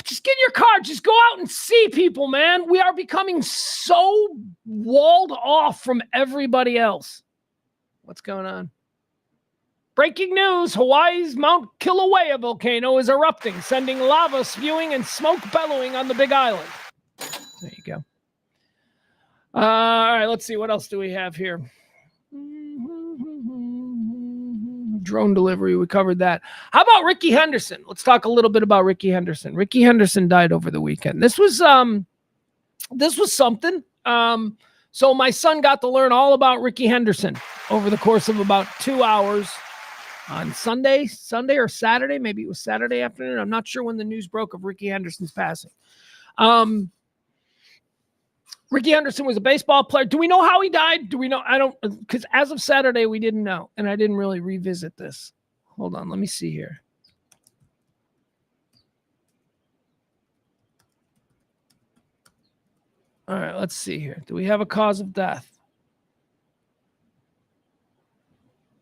Just get in your car. Just go out and see people, man. We are becoming so walled off from everybody else. What's going on? Breaking news, Hawaii's Mount Kilauea volcano is erupting, sending lava spewing and smoke bellowing on the Big Island. There you go. All right, let's see. What else do we have here? Drone delivery, we covered that. How about Ricky Henderson? Let's talk a little bit about Ricky Henderson. Ricky Henderson died over the weekend. This was something. So my son got to learn all about Ricky Henderson over the course of about 2 hours. On Sunday or Saturday, maybe it was Saturday afternoon. I'm not sure when the news broke of Ricky Henderson's passing. Ricky Henderson was a baseball player. Do we know how he died? Do we know? I don't, because as of Saturday, we didn't know. And I didn't really revisit this. Hold on. Let me see here. All right. Let's see here. Do we have a cause of death?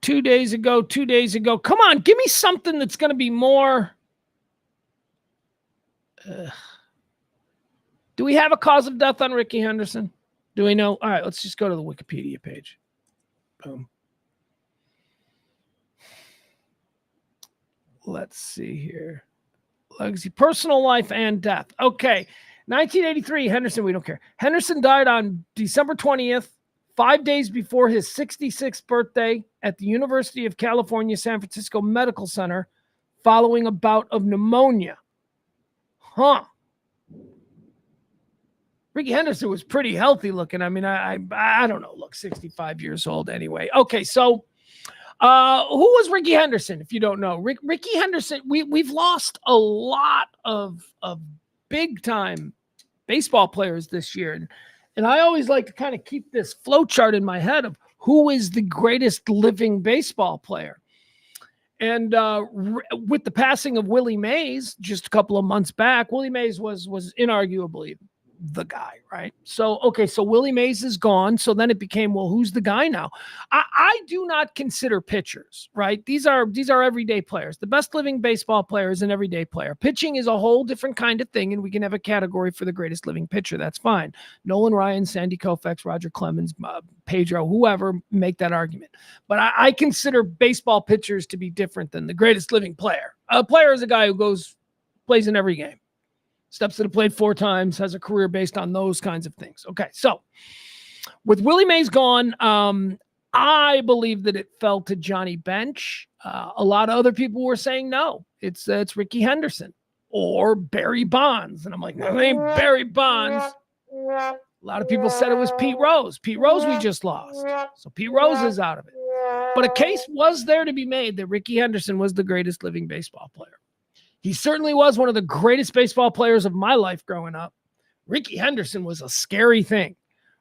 2 days ago. Come on, give me something that's going to be more. Do we have a cause of death on Ricky Henderson? Do we know? All right, let's just go to the Wikipedia page. Boom. Let's see here. Legacy, personal life and death. Okay. 1983, Henderson, we don't care. Henderson died on December 20th. 5 days before his 66th birthday at the University of California, San Francisco Medical Center following a bout of pneumonia. Ricky Henderson was pretty healthy looking. I mean, I don't know. Look, 65 years old anyway. Okay, so who was Ricky Henderson, if you don't know? Ricky Henderson, we've lost a lot of big-time baseball players this year. And I always like to kind of keep this flow chart in my head of who is the greatest living baseball player. And with the passing of Willie Mays just a couple of months back, Willie Mays was inarguably the guy, right? So, okay, so Willie Mays is gone. So then it became, well, who's the guy now? I do not consider pitchers, right? These are everyday players. The best living baseball player is an everyday player. Pitching is a whole different kind of thing, and we can have a category for the greatest living pitcher. That's fine. Nolan Ryan, Sandy Koufax, Roger Clemens, Pedro, whoever, make that argument. But I consider baseball pitchers to be different than the greatest living player. A player is a guy who plays in every game. Steps to the plate 4 times, has a career based on those kinds of things. Okay, so with Willie Mays gone, I believe that it fell to Johnny Bench. A lot of other people were saying no, it's Ricky Henderson or Barry Bonds. And I'm like, no, it ain't Barry Bonds. A lot of people said it was Pete Rose. Pete Rose we just lost. So Pete Rose is out of it. But a case was there to be made that Ricky Henderson was the greatest living baseball player. He certainly was one of the greatest baseball players of my life growing up. Rickey Henderson was a scary thing.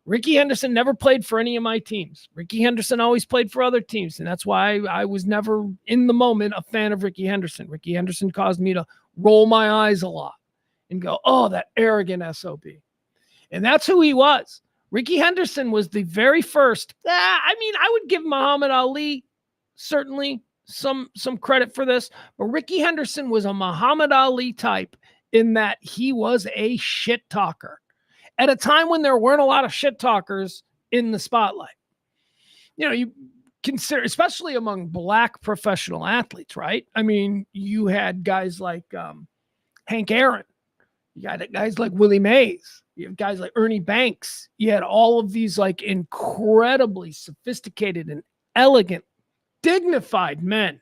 Rickey Henderson never played for any of my teams. Rickey Henderson always played for other teams, and that's why I was never, in the moment, a fan of Rickey Henderson. Rickey Henderson caused me to roll my eyes a lot and go, oh, that arrogant SOB. And that's who he was. Rickey Henderson was the very first. I would give Muhammad Ali certainly some credit for this, but Rickey Henderson was a Muhammad Ali type in that he was a shit talker at a time when there weren't a lot of shit talkers in the spotlight. You know, you consider, especially among black professional athletes, right? I mean, you had guys like Hank Aaron. You got guys like Willie Mays. You have guys like Ernie Banks. You had all of these like incredibly sophisticated and elegant, dignified men.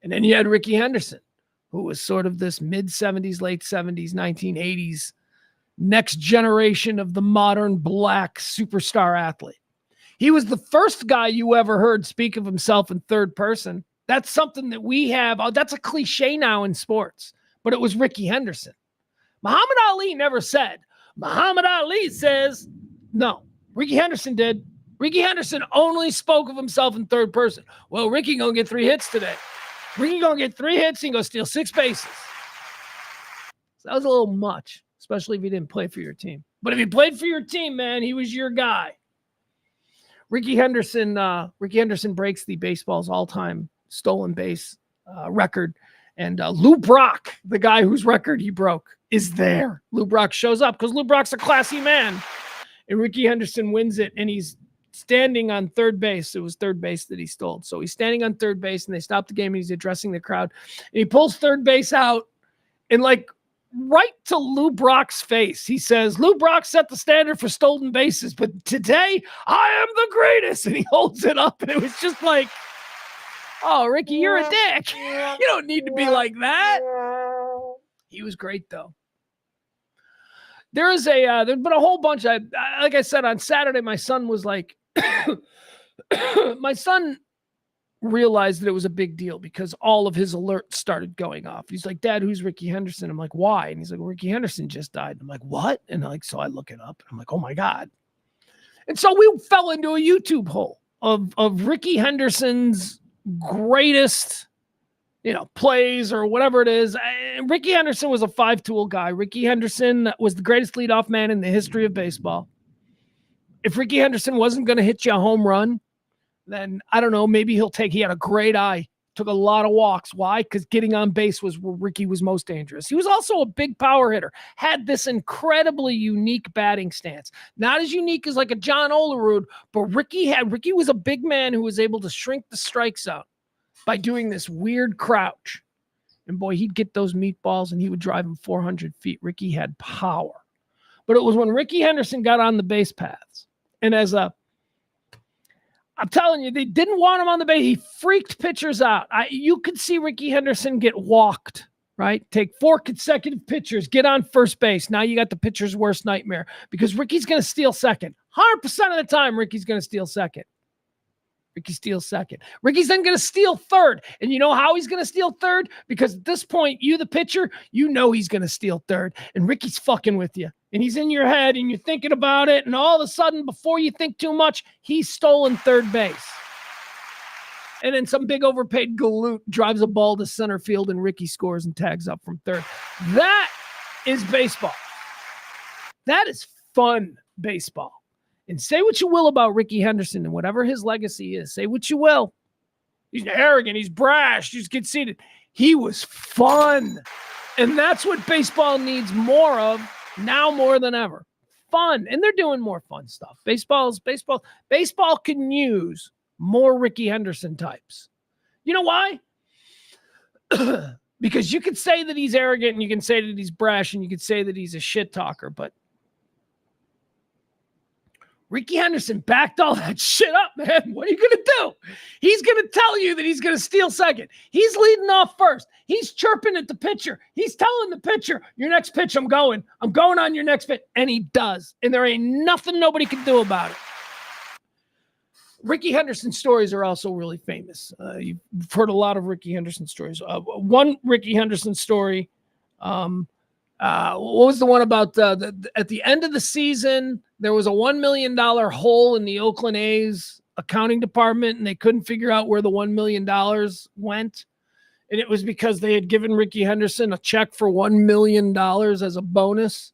And then you had Rickey Henderson, who was sort of this mid-70s, late 70s, 1980s next generation of the modern black superstar athlete. He was the first guy you ever heard speak of himself in third person. That's something that we have. That's a cliche now in sports, but it was Rickey Henderson. Muhammad Ali never said. Muhammad Ali says, no, Rickey Henderson did. Rickey Henderson only spoke of himself in third person. Well, Rickey gonna get 3 hits today. Rickey gonna get 3 hits and go steal 6 bases. So that was a little much, especially if he didn't play for your team. But if he played for your team, man, he was your guy. Rickey Henderson breaks the baseball's all-time stolen base record. And Lou Brock, the guy whose record he broke, is there. Lou Brock shows up because Lou Brock's a classy man. And Rickey Henderson wins it, and he's standing on third base. It was third base that he stole. So he's standing on third base, and they stop the game, and he's addressing the crowd. And he pulls third base out, and like right to Lou Brock's face, he says, Lou Brock set the standard for stolen bases, but today I am the greatest. And he holds it up, and it was just like, oh, Rickey, you're a dick. You don't need to be like that. He was great, though. There's been a whole bunch. Like I said, on Saturday, my son was like, my son realized that it was a big deal because all of his alerts started going off. He's like, Dad, who's Rickey Henderson? I'm like, why? And he's like, well, Rickey Henderson just died. I'm like, what? And so I look it up. And I'm like, oh my God. And so we fell into a YouTube hole of Rickey Henderson's greatest, plays or whatever it is. Rickey Henderson was a 5-tool guy. Rickey Henderson was the greatest leadoff man in the history of baseball. If Rickey Henderson wasn't going to hit you a home run, then I don't know, maybe he had a great eye, took a lot of walks. Why? Because getting on base was where Rickey was most dangerous. He was also a big power hitter, had this incredibly unique batting stance. Not as unique as like a John Olerud, but Rickey was a big man who was able to shrink the strike zone by doing this weird crouch. And boy, he'd get those meatballs and he would drive them 400 feet. Rickey had power. But it was when Rickey Henderson got on the base paths. And I'm telling you, they didn't want him on the base. He freaked pitchers out. You could see Rickey Henderson get walked, right? Take 4 consecutive pitchers, get on first base. Now you got the pitcher's worst nightmare because Rickey's going to steal second. 100% of the time, Rickey's going to steal second. Rickey steals second. Rickey's then going to steal third. And you know how he's going to steal third? Because at this point, you, the pitcher, you know he's going to steal third. And Rickey's fucking with you. And he's in your head and you're thinking about it. And all of a sudden, before you think too much, he's stolen third base. And then some big overpaid galoot drives a ball to center field and Rickey scores and tags up from third. That is baseball. That is fun baseball. And say what you will about Rickey Henderson and whatever his legacy is. Say what you will. He's arrogant. He's brash. He's conceited. He was fun. And that's what baseball needs more of now more than ever. Fun. And they're doing more fun stuff. Baseball can use more Rickey Henderson types. You know why? Because you could say that he's arrogant and you can say that he's brash and you could say that he's a shit talker, but Rickey Henderson backed all that shit up, man. What are you going to do? He's going to tell you that he's going to steal second. He's leading off first. He's chirping at the pitcher. He's telling the pitcher, your next pitch, I'm going on your next pitch. And he does. And there ain't nothing nobody can do about it. Ricky Henderson stories are also really famous. You've heard a lot of Ricky Henderson stories. One Ricky Henderson story, what was the one about at the end of the season, there was a $1 million hole in the Oakland A's accounting department, and they couldn't figure out where the $1 million went. And it was because they had given Ricky Henderson a check for $1 million as a bonus.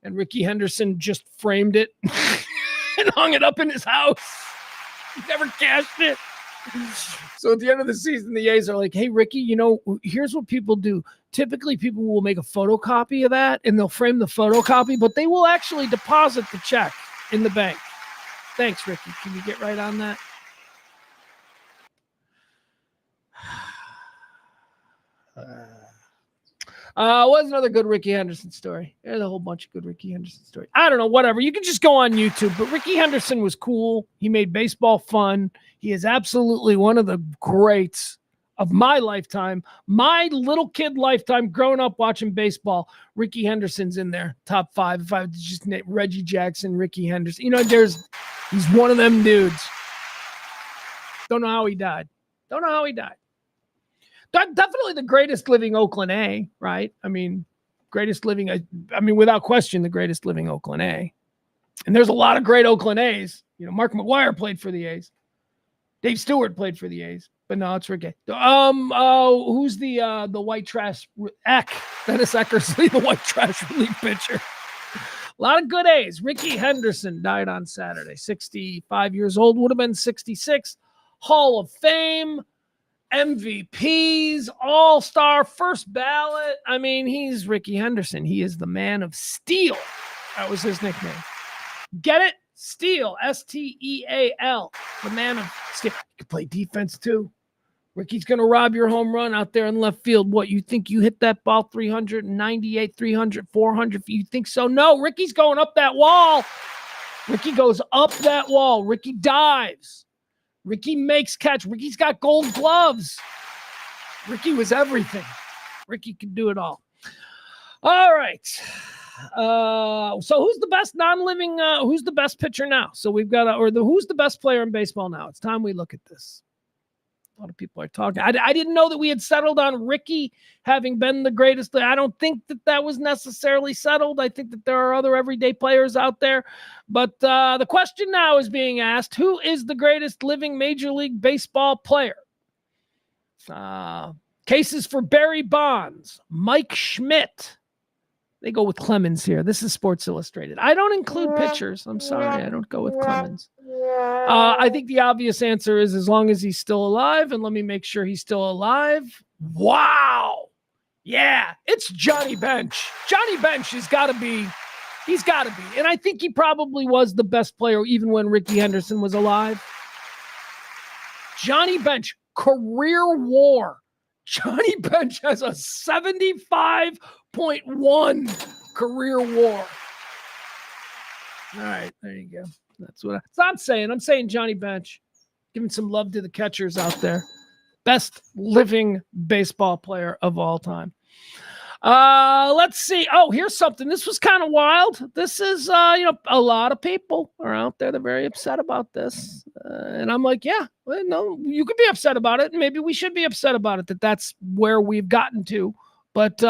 And Ricky Henderson just framed it and hung it up in his house. He never cashed it. So at the end of the season, the A's are like, hey, Ricky, here's what people do. Typically, people will make a photocopy of that, and they'll frame the photocopy, but they will actually deposit the check in the bank. Thanks, Ricky. Can you get right on that? What's another good Ricky Henderson story? There's a whole bunch of good Ricky Henderson stories. I don't know, whatever. You can just go on YouTube. But Ricky Henderson was cool. He made baseball fun. He is absolutely one of the greats of my lifetime, my little kid lifetime, growing up watching baseball. Ricky Henderson's in there, top 5. If I was just name Reggie Jackson, Ricky Henderson, he's one of them dudes. Don't know how he died. Definitely the greatest living Oakland A, right? Without question, the greatest living Oakland A. And there's a lot of great Oakland A's. Mark McGwire played for the A's. Dave Stewart played for the A's. But no, it's Ricky. Who's the white trash? Dennis Eckersley, the white trash relief pitcher. A lot of good A's. Ricky Henderson died on Saturday. 65 years old. Would have been 66. Hall of Fame. MVPs, all-star, first ballot. He's Ricky Henderson. He is the man of steel. That was his nickname. Get it? Steel, S-T-E-A-L. The man of steel. He could play defense, too. Ricky's going to rob your home run out there in left field. What, you think you hit that ball 398, 300, 400? You think so? No, Ricky's going up that wall. Ricky goes up that wall. Ricky dives. Ricky makes catch. Ricky's got gold gloves. Ricky was everything. Ricky could do it all. All right. So who's the best non-living, who's the best pitcher now? So we've got, who's the best player in baseball now? It's time we look at this. A lot of people are talking. I didn't know that we had settled on Ricky having been the greatest. I don't think that was necessarily settled. I think that there are other everyday players out there. But the question now is being asked, who is the greatest living Major League Baseball player? Cases for Barry Bonds, Mike Schmidt. They go with Clemens here. This is Sports Illustrated. I don't include pitchers. I'm sorry. I don't go with Clemens. I think the obvious answer is as long as he's still alive. And let me make sure he's still alive. Wow. Yeah, it's Johnny Bench. Johnny Bench has got to be. He's got to be. And I think he probably was the best player even when Ricky Henderson was alive. Johnny Bench, career WAR. Johnny Bench has a 75.1 career WAR. All right, there you go. That's what I'm saying. I'm saying Johnny Bench. Giving some love to the catchers out there. Best living baseball player of all time. Let's see. Oh, here's something. This was kind of wild. This is, a lot of people are out there. They're very upset about this. And I'm like, yeah, well, no, you could be upset about it. And maybe we should be upset about it, that's where we've gotten to. But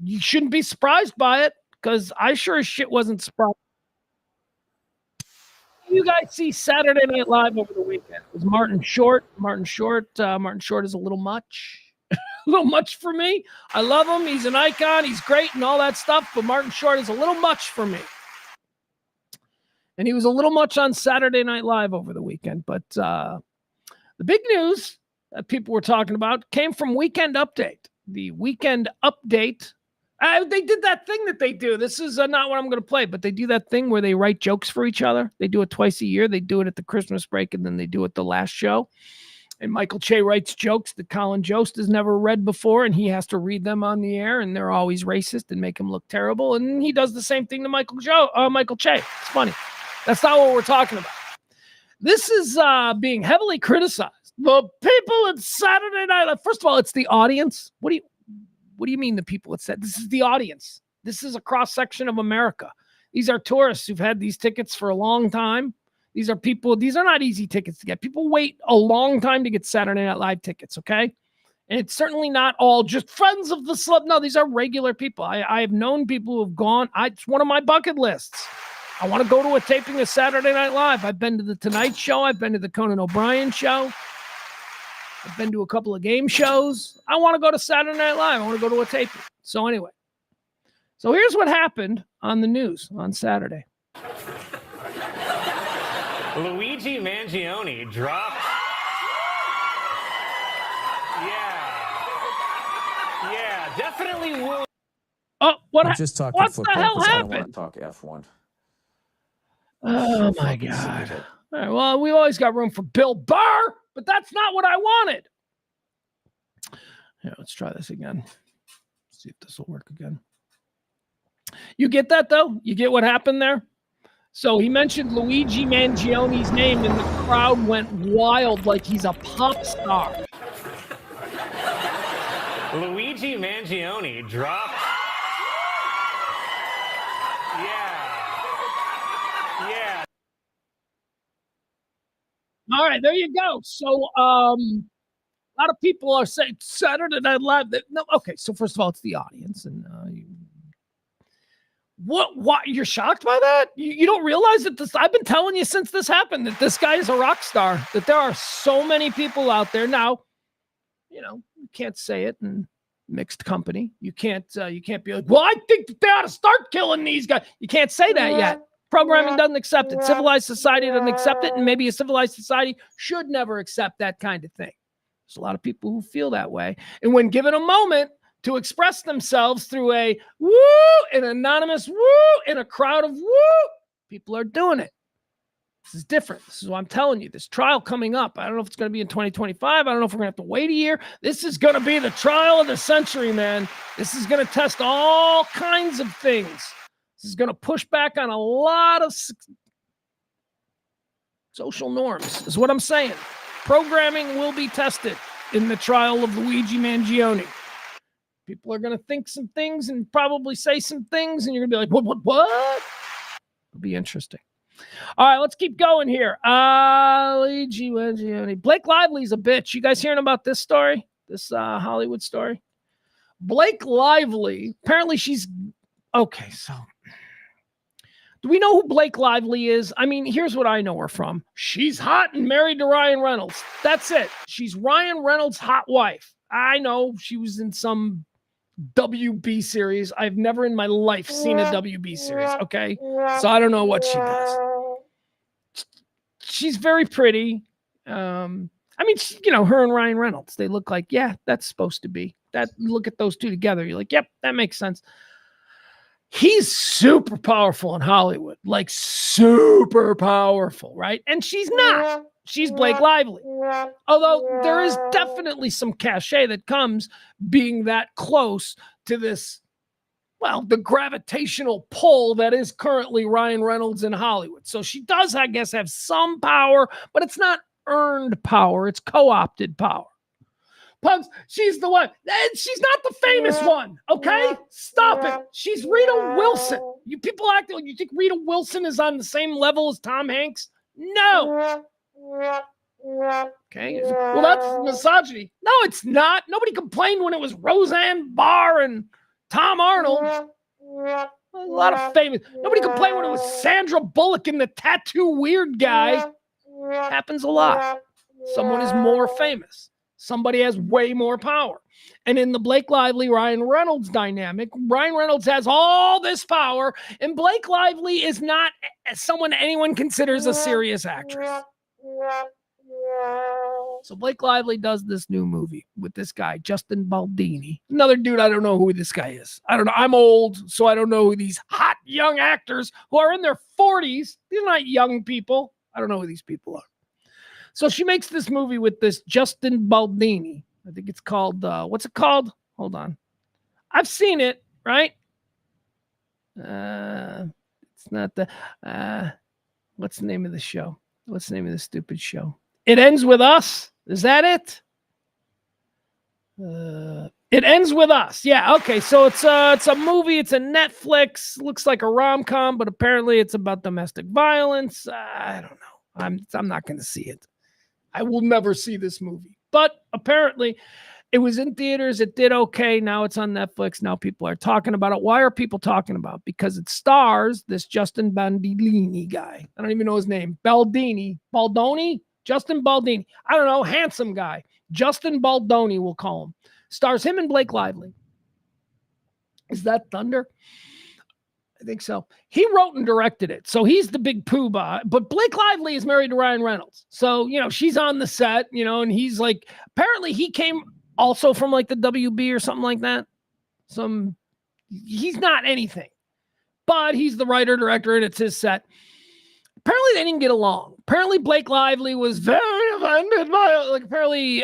you shouldn't be surprised by it because I sure as shit wasn't surprised. You guys see Saturday Night Live over the weekend. It was Martin Short. Martin Short is a little much. A little much for me. I love him. He's an icon. He's great and all that stuff. But Martin Short is a little much for me. And he was a little much on Saturday Night Live over the weekend. But the big news that people were talking about came from Weekend Update. The Weekend Update. They did that thing that they do. This is not what I'm going to play, but they do that thing where they write jokes for each other. They do it twice a year. They do it at the Christmas break, and then they do it the last show. And Michael Che writes jokes that Colin Jost has never read before, and he has to read them on the air, and they're always racist and make him look terrible. And he does the same thing to Michael Che. It's funny. That's not what we're talking about. This is being heavily criticized. The people at Saturday Night. First of all, it's the audience. What do you mean the people at Saturday? This is the audience. This is a cross section of America. These are tourists who've had these tickets for a long time. These are people, these are not easy tickets to get. People wait a long time to get Saturday Night Live tickets, okay? And it's certainly not all just friends of the celeb. No, these are regular people. I have known people who have gone. It's one of my bucket lists. I want to go to a taping of Saturday Night Live. I've been to the Tonight Show. I've been to the Conan O'Brien show. I've been to a couple of game shows. I want to go to Saturday Night Live. I want to go to a taping. So anyway, so here's what happened on the news on Saturday. Luigi Mangione dropped. Yeah, definitely will. Oh, what? Just talking what football, the hell I don't want happened? to talk F1. Oh my God! All right, well, we always got room for Bill Burr, but that's not what I wanted. Yeah, let's try this again. See if this will work again. You get that though? You get what happened there? So he mentioned Luigi Mangione's name, and the crowd went wild like he's a pop star. Luigi Mangione dropped. Yeah. All right, there you go. So a lot of people are saying Saturday Night Live. No, okay, so first of all, it's the audience. And what? You're shocked by that? You don't realize that this, I've been telling you since this happened, that this guy is a rock star, that there are so many people out there. Now, you can't say it in mixed company. You can't be like, well, I think that they ought to start killing these guys. You can't say that yet. Programming doesn't accept it. Civilized society doesn't accept it. And maybe a civilized society should never accept that kind of thing. There's a lot of people who feel that way. And when given a moment to express themselves through a woo, an anonymous woo, in a crowd of woo, people are doing it. This is different. This is what I'm telling you. This trial coming up. I don't know if it's going to be in 2025. I don't know if we're going to have to wait a year. This is going to be the trial of the century, man. This is going to test all kinds of things. This is going to push back on a lot of social norms, is what I'm saying. Programming will be tested in the trial of Luigi Mangione. People are going to think some things and probably say some things, and you're going to be like, what? It'll be interesting. All right, let's keep going here. Luigi Mangione. Blake Lively's a bitch. You guys hearing about this story? This Hollywood story? Blake Lively, apparently she's... Okay, so... Do we know who Blake Lively is? I mean, here's what I know her from. She's hot and married to Ryan Reynolds. That's it. She's Ryan Reynolds' hot wife. I know she was in some WB series. I've never in my life seen a WB series, okay? So I don't know what she does. She's very pretty. I mean, her and Ryan Reynolds, they look like, yeah, that's supposed to be. That. Look at those two together. You're like, yep, that makes sense. He's super powerful in Hollywood, like super powerful, right? And she's not. She's Blake Lively. Although there is definitely some cachet that comes being that close to this, well, the gravitational pull that is currently Ryan Reynolds in Hollywood. So she does, I guess, have some power, but it's not earned power. It's co-opted power. Pugs, she's the one. She's not the famous one, okay? Stop it. She's Rita Wilson. You people act like you think Rita Wilson is on the same level as Tom Hanks? No. Okay. Well, that's misogyny. No, it's not. Nobody complained when it was Roseanne Barr and Tom Arnold. A lot of famous. Nobody complained when it was Sandra Bullock and the tattoo weird guy. Happens a lot. Someone is more famous. Somebody has way more power. And in the Blake Lively, Ryan Reynolds dynamic, Ryan Reynolds has all this power, and Blake Lively is not someone anyone considers a serious actress. So Blake Lively does this new movie with this guy, Justin Baldini. Another dude, I don't know who this guy is. I don't know. I'm old, so I don't know who these hot young actors who are in their 40s. These are not young people. I don't know who these people are. So she makes this movie with this Justin Baldini. I think it's called, what's it called? Hold on. I've seen it, right? It's not the, what's the name of the show? What's the name of the stupid show? It Ends With Us. Is that it? It Ends With Us. Yeah, okay. So it's a movie. It's a Netflix. Looks like a rom-com, but apparently it's about domestic violence. I don't know. I'm not going to see it. I will never see this movie. But apparently, it was in theaters. It did okay. Now it's on Netflix. Now people are talking about it. Why are people talking about it? Because it stars this Justin Baldini guy. I don't even know his name. Baldoni? Justin Baldini. I don't know. Handsome guy. Justin Baldoni, we'll call him. Stars him and Blake Lively. Is that Thunder? I think so. He wrote and directed it. So he's the big poobah. But Blake Lively is married to Ryan Reynolds. So, she's on the set, and he's like, apparently he came also from like the WB or something like that. He's not anything, but he's the writer, director, and it's his set. Apparently they didn't get along. Apparently Blake Lively was very offended by it. Like apparently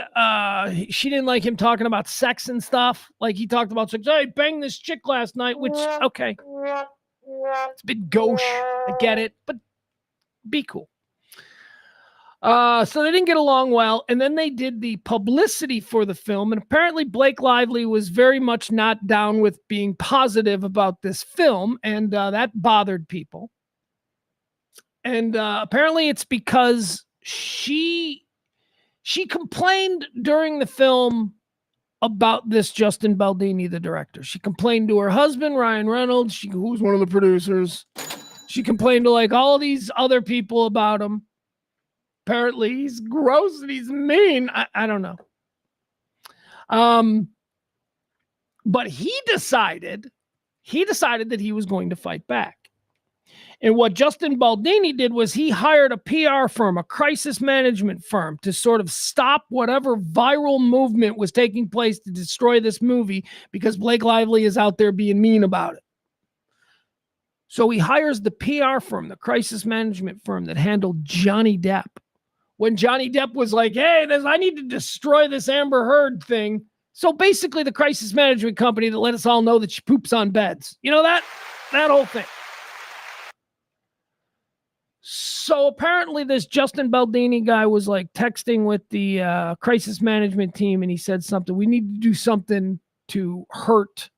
she didn't like him talking about sex and stuff. Like he talked about sex. Hey, banged this chick last night, which, okay. It's a bit gauche. I get it, but be cool. So they didn't get along well. And then they did the publicity for the film. And apparently Blake Lively was very much not down with being positive about this film. And that bothered people. And apparently it's because she complained during the film about this Justin Baldini, the director. She complained to her husband, Ryan Reynolds, who was one of the producers. She complained to like all these other people about him. Apparently he's gross and he's mean. I don't know. But he decided that he was going to fight back. And what Justin Baldini did was he hired a PR firm, a crisis management firm, to sort of stop whatever viral movement was taking place to destroy this movie because Blake Lively is out there being mean about it. So he hires the PR firm, the crisis management firm that handled Johnny Depp. When Johnny Depp was like, hey, I need to destroy this Amber Heard thing. So basically the crisis management company that let us all know that she poops on beds. You know that whole thing. So apparently this Justin Baldini guy was like texting with the crisis management team and he said something. We need to do something to hurt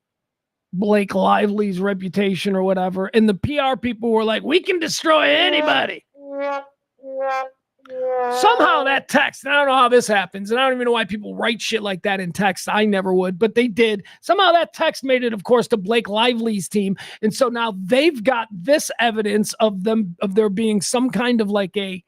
Blake Lively's reputation or whatever. And the PR people were like, we can destroy anybody. Somehow that text, and I don't know how this happens, and I don't even know why people write shit like that in text. I never would, but they did. Somehow that text made it, of course, to Blake Lively's team. And so now they've got this evidence of there being some kind of like a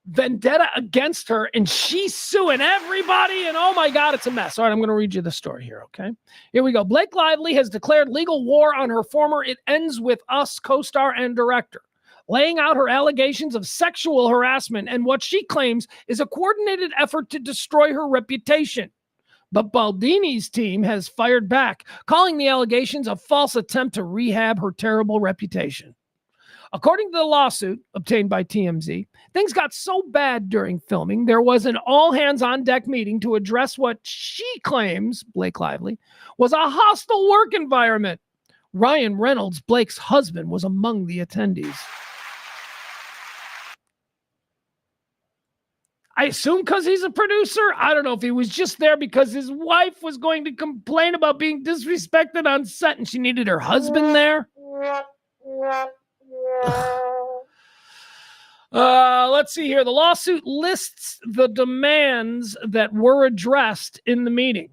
vendetta against her, and she's suing everybody, and oh my God, it's a mess. All right, I'm going to read you the story here, okay? Here we go. Blake Lively has declared legal war on her former It Ends With Us co-star and director, laying out her allegations of sexual harassment and what she claims is a coordinated effort to destroy her reputation. But Baldini's team has fired back, calling the allegations a false attempt to rehab her terrible reputation. According to the lawsuit obtained by TMZ, things got so bad during filming, there was an all-hands-on-deck meeting to address what she claims, Blake Lively, was a hostile work environment. Ryan Reynolds, Blake's husband, was among the attendees. I assume because he's a producer. I don't know if he was just there because his wife was going to complain about being disrespected on set and she needed her husband there. Let's see here. The lawsuit lists the demands that were addressed in the meeting.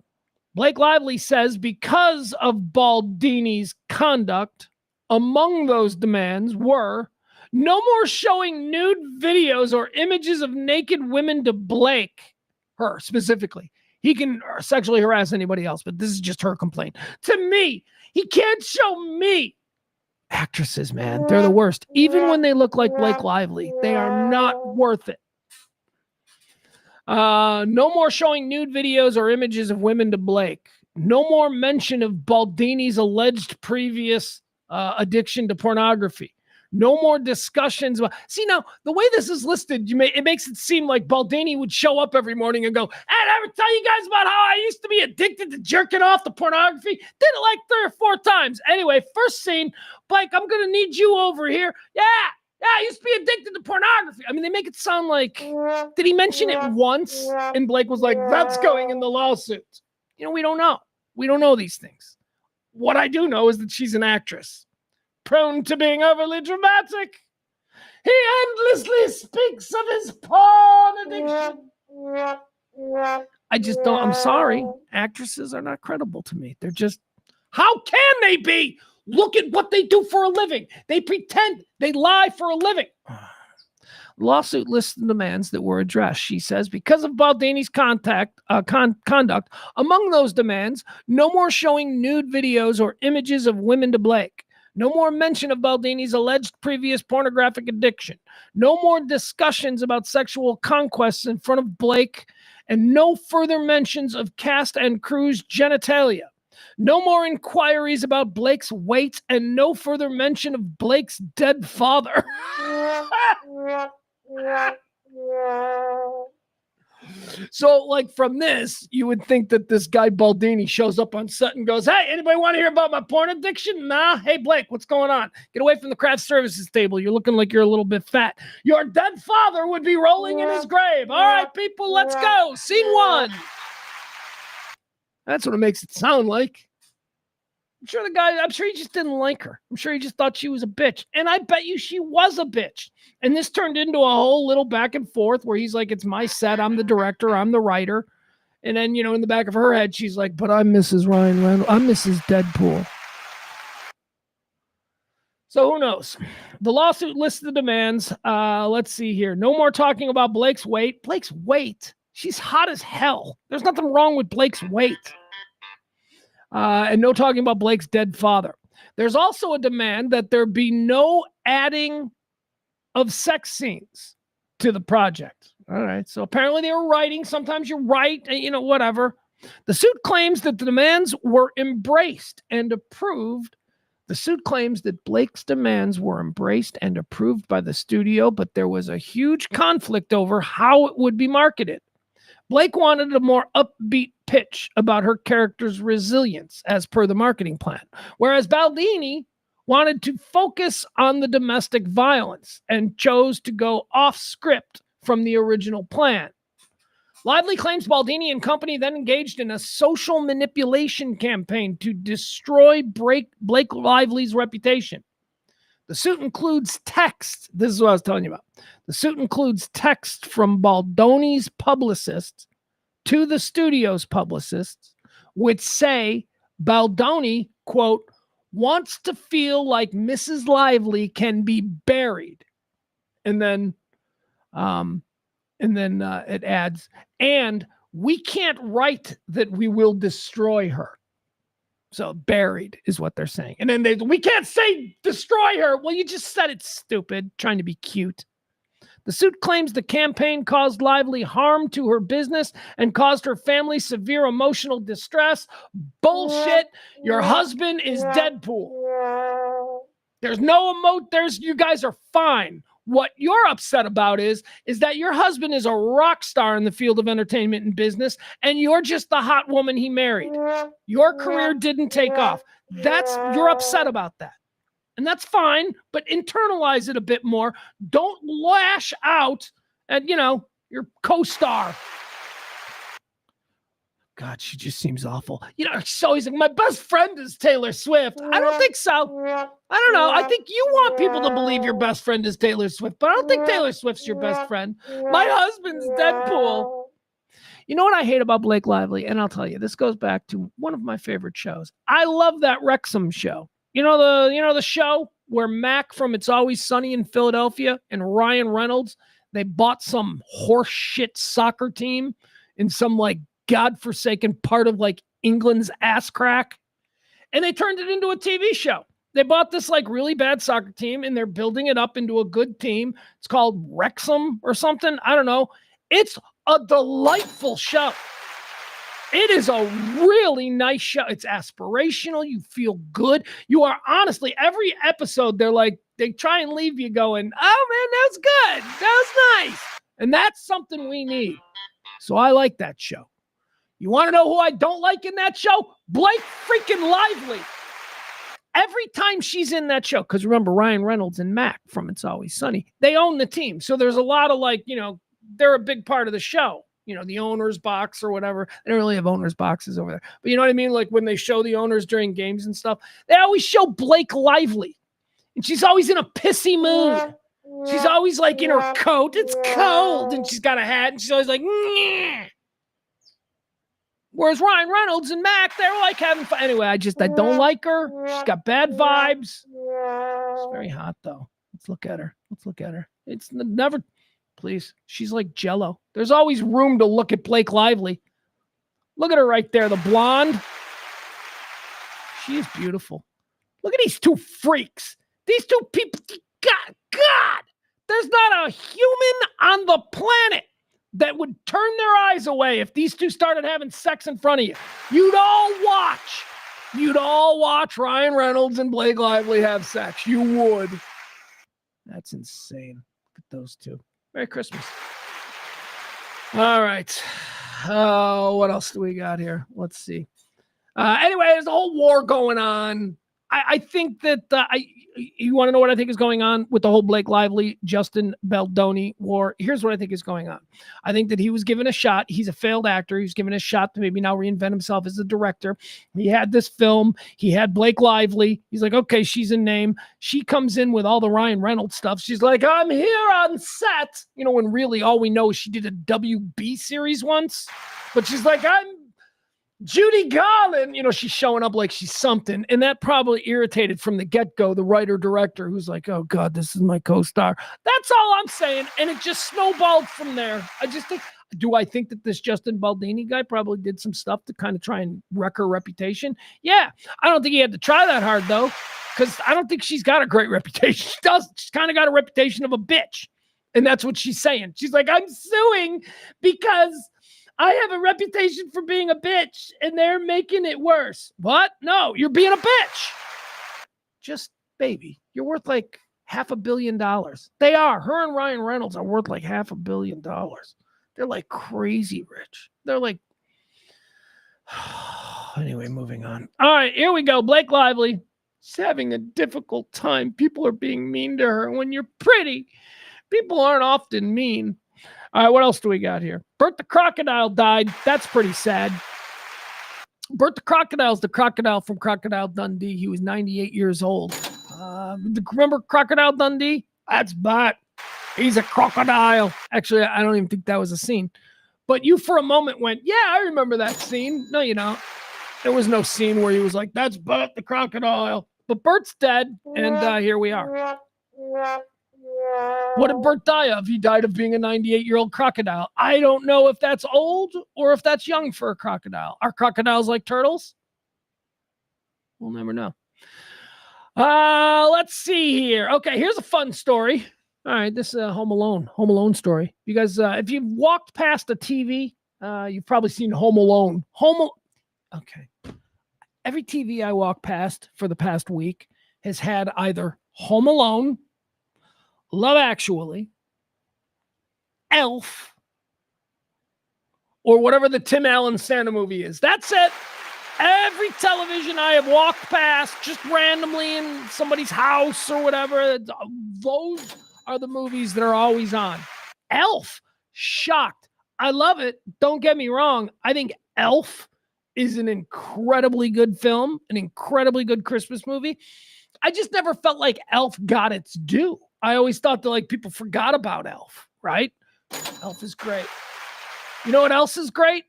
Blake Lively says because of Baldini's conduct, among those demands were no more showing nude videos or images of naked women to Blake, her specifically. He can sexually harass anybody else, but this is just her complaint. To me, he can't show me. Actresses, man, they're the worst. Even when they look like Blake Lively, they are not worth it. No more showing nude videos or images of women to Blake. No more mention of Baldini's alleged previous addiction to pornography. No more discussions. See, now, the way this is listed, it makes it seem like Baldini would show up every morning and go, hey, did I ever tell you guys about how I used to be addicted to jerking off to pornography? Did it like 3 or 4 times. Anyway, first scene, Blake, I'm going to need you over here. Yeah, I used to be addicted to pornography. I mean, they make it sound like, did he mention it once? And Blake was like, that's going in the lawsuit. We don't know. We don't know these things. What I do know is that she's an actress, prone to being overly dramatic. He endlessly speaks of his porn addiction. I just don't. I'm sorry. Actresses are not credible to me. They're just. How can they be? Look at what they do for a living. They pretend. They lie for a living. Lawsuit lists the demands that were addressed. She says, because of Baldini's conduct, among those demands, no more showing nude videos or images of women to Blake. No more mention of Baldini's alleged previous pornographic addiction. No more discussions about sexual conquests in front of Blake, and no further mentions of cast and crew's genitalia. No more inquiries about Blake's weight, and no further mention of Blake's dead father. So, like, from this, you would think that this guy Baldini shows up on set and goes, hey, anybody want to hear about my porn addiction? Nah? Hey, Blake, what's going on? Get away from the craft services table. You're looking like you're a little bit fat. Your dead father would be rolling in his grave. All right, people, let's go. Scene 1. That's what it makes it sound like. I'm sure he just didn't like her. I'm sure he just thought she was a bitch. And I bet you she was a bitch. And this turned into a whole little back and forth where he's like, it's my set. I'm the director. I'm the writer. And then, in the back of her head, she's like, but I'm Mrs. Ryan Reynolds. I'm Mrs. Deadpool. So who knows? The lawsuit lists the demands. Let's see here. No more talking about Blake's weight. Blake's weight? She's hot as hell. There's nothing wrong with Blake's weight. And no talking about Blake's dead father. There's also a demand that there be no adding of sex scenes to the project. All right. So apparently they were writing. Sometimes you write, whatever. The suit claims that the demands were embraced and approved. The suit claims that Blake's demands were embraced and approved by the studio, but there was a huge conflict over how it would be marketed. Blake wanted a more upbeat pitch about her character's resilience as per the marketing plan, whereas Baldini wanted to focus on the domestic violence and chose to go off script from the original plan. Lively claims Baldini and company then engaged in a social manipulation campaign to destroy Blake Lively's reputation. The suit includes text. This is what I was telling you about. The suit includes text from Baldini's publicists to the studio's publicists, which say Baldini, quote, wants to feel like Mrs. Lively can be buried. And then it adds, and we can't write that we will destroy her. So buried is what they're saying. And then we can't say destroy her. Well, you just said it, stupid, trying to be cute. The suit claims the campaign caused Lively harm to her business and caused her family severe emotional distress. Bullshit. Your husband is Deadpool. There's no you guys are fine. What you're upset about is that your husband is a rock star in the field of entertainment and business, and you're just the hot woman he married. Your career didn't take off. You're upset about that. And that's fine, but internalize it a bit more. Don't lash out at, your co-star. God, she just seems awful. She's always like, my best friend is Taylor Swift. I don't think so. I don't know. I think you want people to believe your best friend is Taylor Swift, but I don't think Taylor Swift's your best friend. My husband's Deadpool. You know what I hate about Blake Lively? And I'll tell you, this goes back to one of my favorite shows. I love that Wrexham show. The show where Mac from It's Always Sunny in Philadelphia and Ryan Reynolds, they bought some horse shit soccer team in some godforsaken part of England's ass crack. And they turned it into a TV show. They bought this really bad soccer team and they're building it up into a good team. It's called Wrexham or something. I don't know. It's a delightful show. It is a really nice show. It's aspirational. You feel good. You are honestly, every episode, they try and leave you going, oh man, that was good. That was nice. And that's something we need. So I like that show. You want to know who I don't like in that show? Blake freaking Lively. Every time she's in that show, because remember, Ryan Reynolds and Mac from It's Always Sunny, they own the team. So there's a lot of they're a big part of the show. The owner's box or whatever. They don't really have owner's boxes over there. But you know what I mean? When they show the owners during games and stuff, they always show Blake Lively. And she's always in a pissy mood. She's always like in her coat. It's cold. And she's got a hat and she's always like, nyeh. Whereas Ryan Reynolds and Mac, they're like having fun. Anyway, I don't like her. She's got bad vibes. She's very hot, though. Let's look at her. It's never, please. She's like Jell-O. There's always room to look at Blake Lively. Look at her right there, the blonde. She is beautiful. Look at these two freaks. These two people. God, there's not a human on the planet that would turn their eyes away if these two started having sex in front of you. You'd all watch Ryan Reynolds and Blake Lively have sex. You would. That's insane. Look at those two. Merry Christmas. All right. What else do we got here? Let's see. Anyway, there's a whole war going on. I think that you want to know what I think is going on with the whole Blake Lively, Justin Baldoni war. Here's what I think is going on. I think that he was given a shot. He's a failed actor. He was given a shot to maybe now reinvent himself as a director. He had this film. He had Blake Lively. He's like, okay, she's a name. She comes in with all the Ryan Reynolds stuff. She's like, I'm here on set. You know, when really all we know is she did a WB series once. But she's like, I'm Judy Garland, you know, she's showing up like she's something. And that probably irritated from the get-go the writer-director who's like, oh, God, this is my co-star. That's all I'm saying. And it just snowballed from there. I just think, do I think that this Justin Baldini guy probably did some stuff to kind of try and wreck her reputation? Yeah. I don't think he had to try that hard, though, because I don't think she's got a great reputation. She does. She's kind of got a reputation of a bitch. And that's what she's saying. She's like, I'm suing because I have a reputation for being a bitch, and they're making it worse. What? No, you're being a bitch. Just, baby, you're worth like $500 million. They are. Her and Ryan Reynolds are worth like $500 million. They're like crazy rich. They're like, anyway, moving on. All right, here we go. Blake Lively. She's having a difficult time. People are being mean to her. When you're pretty, people aren't often mean. All right, what else do we got here? Bert the Crocodile died. That's pretty sad. Bert the Crocodile's the crocodile from Crocodile Dundee. He was 98 years old. Remember Crocodile Dundee? That's Bert. He's a crocodile. Actually, I don't even think that was a scene. But you for a moment went, yeah, I remember that scene. No, you don't. There was no scene where he was like, that's Bert the Crocodile. But Bert's dead, and here we are. What did Bert die of? He died of being a 98-year-old crocodile. I don't know if that's old or if that's young for a crocodile. Are crocodiles like turtles? We'll never know. Let's see here. Okay, here's a fun story. All right, this is a Home Alone story. You guys, if you've walked past a TV, you've probably seen Home Alone. Okay. Every TV I walk past for the past week has had either Home Alone, Love Actually, Elf, or whatever the Tim Allen Santa movie is. That's it. Every television I have walked past just randomly in somebody's house or whatever, those are the movies that are always on. Elf, shocked. I love it. Don't get me wrong. I think Elf is an incredibly good film, an incredibly good Christmas movie. I just never felt like Elf got its due. I always thought that like people forgot about Elf, right? Elf is great. You know what else is great?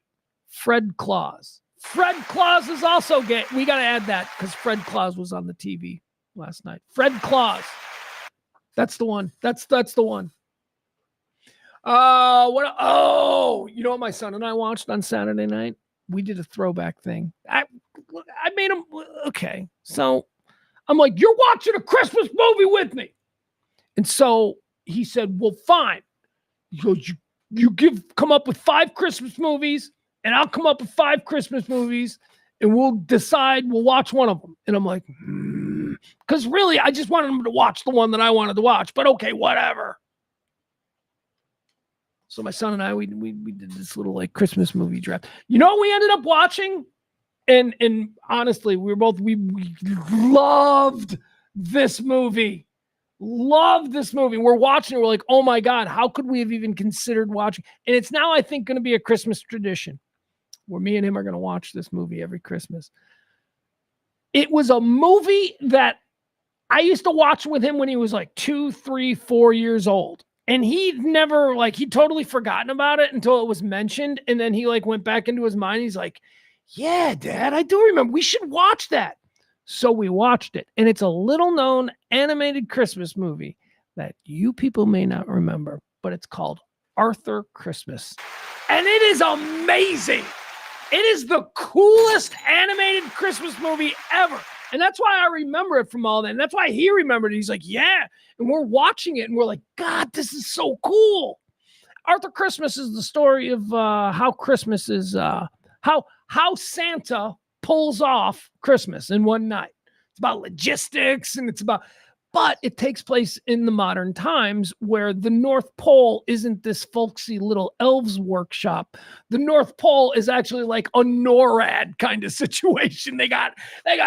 Fred Claus. Fred Claus is also gay. We got to add that because Fred Claus was on the TV last night. Fred Claus. That's the one. That's the one. You know what my son and I watched on Saturday night? We did a throwback thing. I made him, okay. So I'm like, you're watching a Christmas movie with me. And so he said, well, fine. He goes, you come up with 5 Christmas movies, and I'll come up with 5 Christmas movies, and we'll watch one of them. And I'm like, because really, I just wanted him to watch the one that I wanted to watch. But okay, whatever. So my son and I, we did this little like Christmas movie draft. You know what we ended up watching? And honestly, we loved this movie. Loved this movie. We're watching it. We're like, oh my God, how could we have even considered watching? And it's now, I think, going to be a Christmas tradition where me and him are going to watch this movie every Christmas. It was a movie that I used to watch with him when he was like 2, 3, 4 years old. And he'd never, like, he'd totally forgotten about it until it was mentioned. And then he, like, went back into his mind. He's like, yeah, Dad, I do remember. We should watch that. So we watched it. And it's a little-known animated Christmas movie that you people may not remember, but it's called Arthur Christmas. And it is amazing. It is the coolest animated Christmas movie ever. And that's why I remember it from all that. And that's why he remembered it. He's like, yeah. And we're watching it and we're like, God, this is so cool. Arthur Christmas is the story of how Christmas is, how Santa pulls off Christmas in one night. It's about logistics and but it takes place in the modern times where the North Pole isn't this folksy little elves workshop. The North Pole is actually like a NORAD kind of situation. They got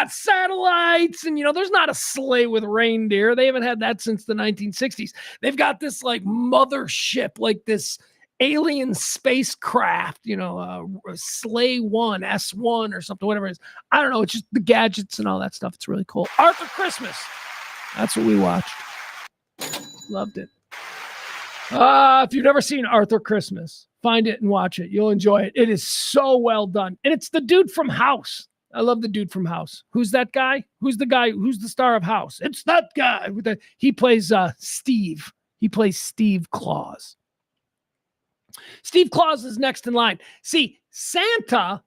satellites and, there's not a sleigh with reindeer. They haven't had that since the 1960s. They've got this like mothership, like this alien spacecraft, Sleigh 1, S1 or something, whatever it is. I don't know. It's just the gadgets and all that stuff. It's really cool. Arthur Christmas. That's what we watched. Loved it. If you've never seen Arthur Christmas, find it and watch it. You'll enjoy it. It is so well done. And it's the dude from House. I love the dude from House. Who's that guy? Who's the star of House? It's that guy. He plays Steve. He plays Steve Claus. Steve Claus is next in line. See, Santa,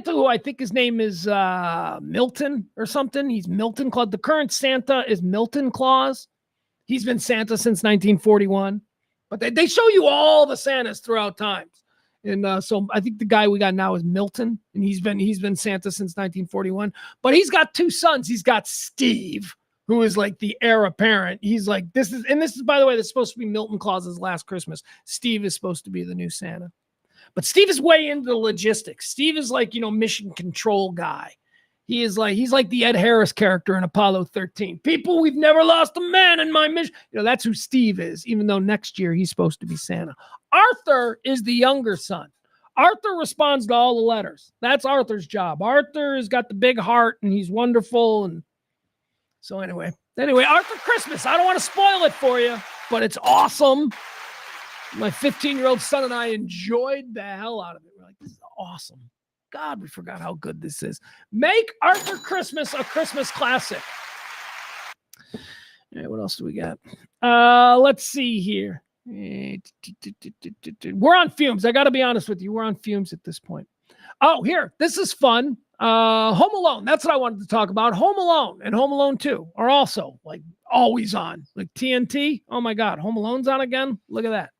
who I think his name is Milton or something. He's Milton Claus. The current Santa is Milton Claus. He's been Santa since 1941. But they show you all the Santas throughout times. And so I think the guy we got now is Milton. And he's been Santa since 1941. But he's got two sons. He's got Steve, who is like the heir apparent. He's like, this is, by the way, this is supposed to be Milton Claus's last Christmas. Steve is supposed to be the new Santa. But Steve is way into the logistics. Steve is like, mission control guy. He's like the Ed Harris character in Apollo 13. People, we've never lost a man in my mission. That's who Steve is, even though next year he's supposed to be Santa. Arthur is the younger son. Arthur responds to all the letters. That's Arthur's job. Arthur has got the big heart and he's wonderful. And so anyway, Arthur Christmas. I don't want to spoil it for you, but it's awesome. My 15-year-old son and I enjoyed the hell out of it. We're like, this is awesome. God, we forgot how good this is. Make Arthur Christmas a Christmas classic. All right, what else do we got? Let's see here. We're on fumes. I got to be honest with you. We're on fumes at this point. Oh, here. This is fun. Home Alone. That's what I wanted to talk about. Home Alone and Home Alone 2 are also like always on. Like TNT. Oh, my God. Home Alone's on again. Look at that.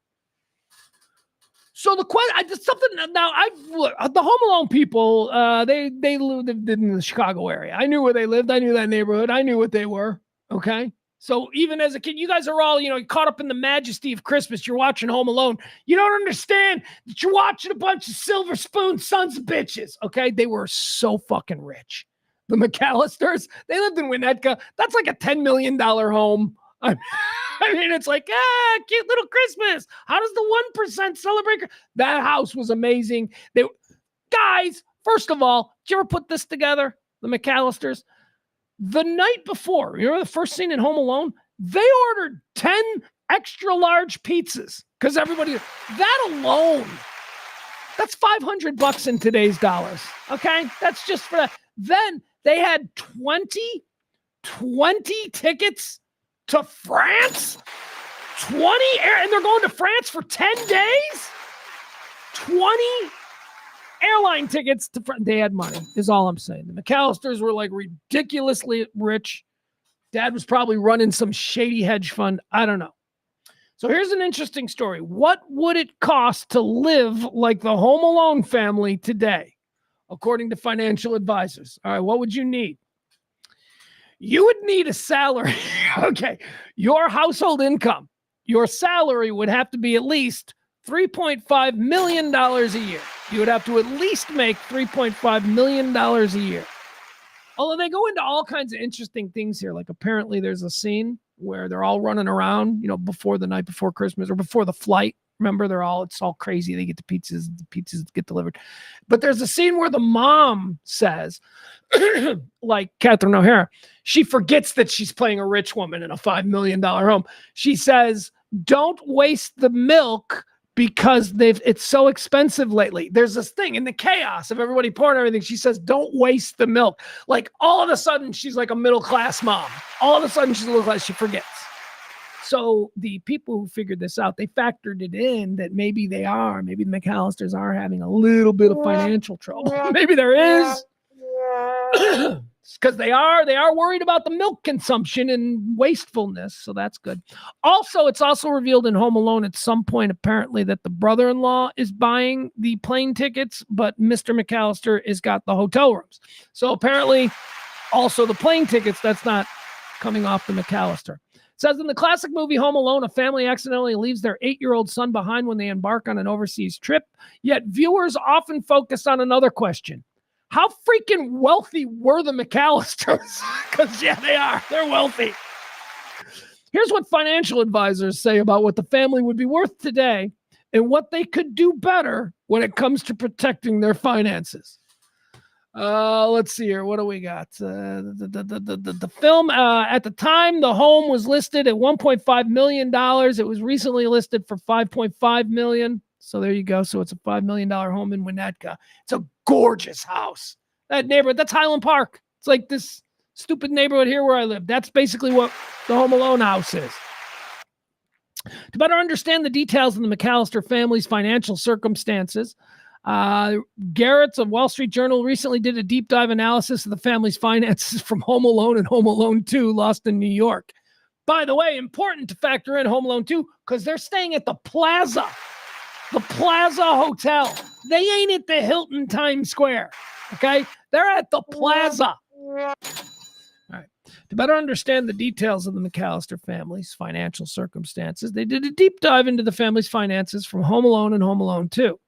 So the question, the Home Alone people, they lived in the Chicago area. I knew where they lived. I knew that neighborhood. I knew what they were. Okay. So even as a kid, you guys are all, caught up in the majesty of Christmas. You're watching Home Alone. You don't understand that you're watching a bunch of silver spoon sons of bitches. Okay. They were so fucking rich. The McAllisters, they lived in Winnetka. That's like a $10 million home. I mean, it's like, cute little Christmas. How does the 1% celebrate? That house was amazing. Guys, first of all, did you ever put this together? The McAllisters? The night before, remember the first scene in Home Alone? They ordered 10 extra large pizzas because that alone, that's $500 in today's dollars. Okay. That's just for that. Then they had 20 tickets to France? 20 and they're going to France for 10 days? 20 airline tickets to France. They had money, is all I'm saying. The McAllisters were like ridiculously rich. Dad was probably running some shady hedge fund. I don't know. So here's an interesting story. What would it cost to live like the Home Alone family today, according to financial advisors? All right, what would you need? You would need a salary. Okay. Your household income, your salary would have to be at least $3.5 million a year. You would have to at least make $3.5 million a year. Although they go into all kinds of interesting things here. Like apparently there's a scene where they're all running around, before the night before Christmas or before the flight. Remember, it's all crazy. They get the pizzas get delivered. But there's a scene where the mom says, like Catherine O'Hara, she forgets that she's playing a rich woman in a $5 million home. She says, don't waste the milk because it's so expensive lately. There's this thing in the chaos of everybody pouring everything. She says, don't waste the milk. Like all of a sudden, she's like a middle-class mom. All of a sudden, she's a middle-class, she forgets. So the people who figured this out, they factored it in that maybe the McAllisters are having a little bit of financial trouble. Maybe there is. Because they are worried about the milk consumption and wastefulness. So that's good. Also, it's also revealed in Home Alone at some point, apparently, that the brother-in-law is buying the plane tickets, but Mr. McAllister has got the hotel rooms. So apparently, also the plane tickets, that's not coming off the McAllister. It says in the classic movie Home Alone, a family accidentally leaves their 8-year-old son behind when they embark on an overseas trip. Yet viewers often focus on another question. How freaking wealthy were the McAllisters? Because, yeah, they are. They're wealthy. Here's what financial advisors say about what the family would be worth today and what they could do better when it comes to protecting their finances. Let's see here. What do we got? The film, at the time, the home was listed at $1.5 million. It was recently listed for $5.5 million. So there you go. So it's a $5 million home in Winnetka. It's a gorgeous house. That neighborhood, that's Highland Park. It's like this stupid neighborhood here where I live. That's basically what the Home Alone house is. To better understand the details of the McAllister family's financial circumstances, Garrett of Wall Street Journal recently did a deep dive analysis of the family's finances from Home Alone and Home Alone 2, Lost in New York. By the way, important to factor in Home Alone 2 because they're staying at the Plaza. The Plaza Hotel. They ain't at the Hilton Times Square. Okay? They're at the Plaza. All right. To better understand the details of the McAllister family's financial circumstances, they did a deep dive into the family's finances from Home Alone and Home Alone 2.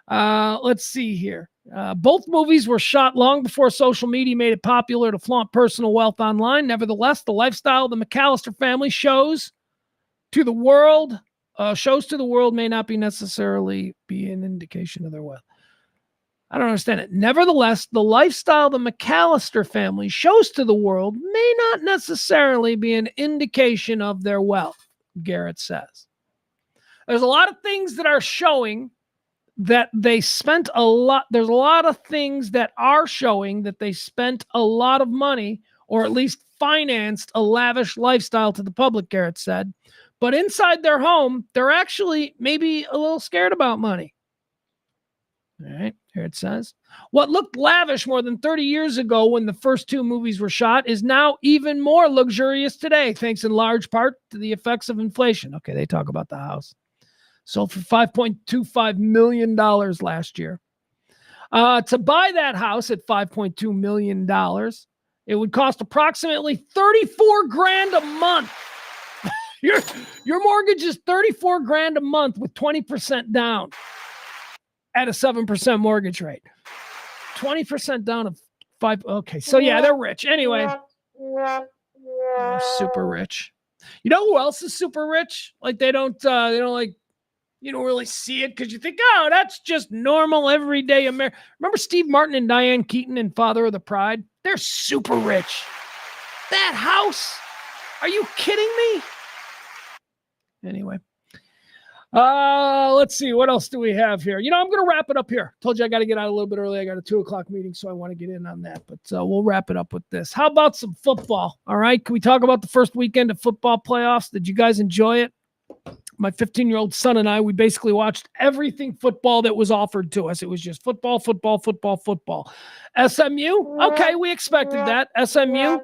Let's see here. Both movies were shot long before social media made it popular to flaunt personal wealth online. Nevertheless, the lifestyle of the McAllister family shows to the world may not be necessarily be an indication of their wealth. I don't understand it. Nevertheless, the lifestyle the McAllister family shows to the world may not necessarily be an indication of their wealth, Garrett says. There's a lot of things that are showing that they spent a lot. There's a lot of things that are showing that they spent a lot of money, or at least financed a lavish lifestyle to the public, Garrett said. But inside their home, they're actually maybe a little scared about money. All right, here it says. What looked lavish more than 30 years ago when the first two movies were shot is now even more luxurious today, thanks in large part to the effects of inflation. Okay, they talk about the house. Sold for $5.25 million last year. To buy that house at $5.2 million, it would cost approximately $34,000 a month. Your mortgage is $34,000 a month with 20% down at a 7% mortgage rate. 20% down of 5. Okay, so yeah, they're rich. Anyway, they're super rich. You know who else is super rich? Like they don't like. You don't really see it because you think, oh, that's just normal, everyday America. Remember Steve Martin and Diane Keaton in Father of the Bride? They're super rich. That house? Are you kidding me? Anyway. Let's see. What else do we have here? You know, I'm going to wrap it up here. Told you I got to get out a little bit early. I got a 2:00 meeting, so I want to get in on that. But we'll wrap it up with this. How about some football? All right. Can we talk about the first weekend of football playoffs? Did you guys enjoy it? My 15-year-old son and I, we basically watched everything football that was offered to us. It was just football, football, football, football. SMU? Okay, we expected that. SMU?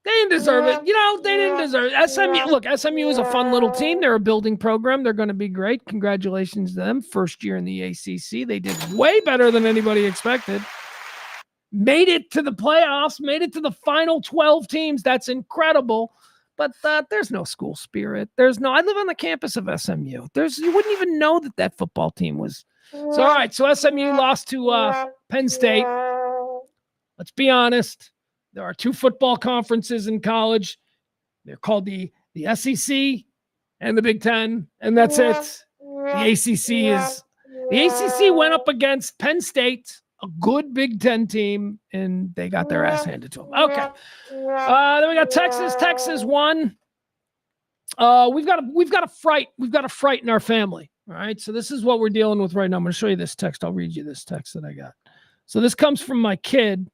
They didn't deserve it. You know, they didn't deserve it. SMU, look, SMU is a fun little team. They're a building program. They're going to be great. Congratulations to them. First year in the ACC. They did way better than anybody expected. Made it to the playoffs, made it to the final 12 teams. That's incredible. But there's no school spirit. I live on the campus of SMU. You wouldn't even know that football team was. So, all right. So SMU lost to Penn State. Let's be honest. There are two football conferences in college. They're called the the SEC and the Big Ten, and that's it. The ACC went up against Penn State, a good Big Ten team, and they got their ass handed to them. Okay. Then we got Texas. Texas won. We've got a fright. We've got a fright in our family. All right. So this is what we're dealing with right now. I'm going to show you this text. I'll read you this text that I got. So this comes from my kid.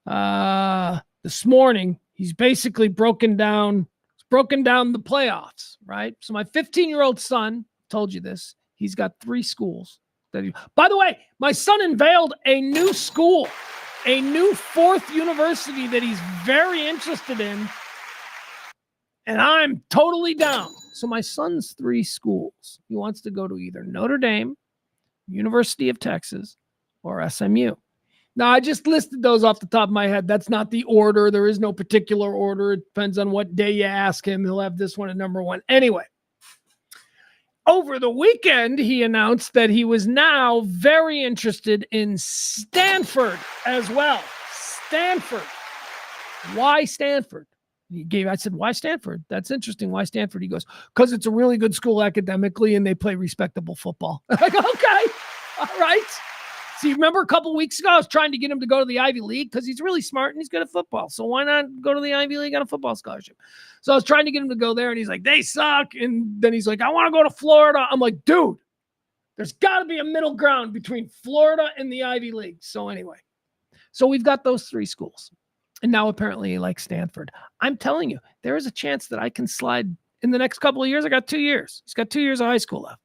This morning, he's basically broken down the playoffs, right? So my 15-year-old son, told you this, he's got 3 schools. By the way, my son unveiled a new school, a new 4th university that he's very interested in, and I'm totally down. So my son's 3 schools. He wants to go to either Notre Dame, University of Texas, or SMU. Now, I just listed those off the top of my head. That's not the order. There is no particular order. It depends on what day you ask him. He'll have this one at number 1. Anyway, over the weekend, he announced that he was now very interested in Stanford as well. Stanford. Why Stanford? I said, why Stanford? That's interesting. Why Stanford? He goes, because it's a really good school academically and they play respectable football. I go, okay, all right. So you remember a couple weeks ago, I was trying to get him to go to the Ivy League because he's really smart and he's good at football. So why not go to the Ivy League on a football scholarship? So I was trying to get him to go there and he's like, they suck. And then he's like, I want to go to Florida. I'm like, dude, there's got to be a middle ground between Florida and the Ivy League. So anyway, so we've got those 3 schools. And now apparently he likes Stanford. I'm telling you, there is a chance that I can slide in the next couple of years. I got 2 years. He's got 2 years of high school left.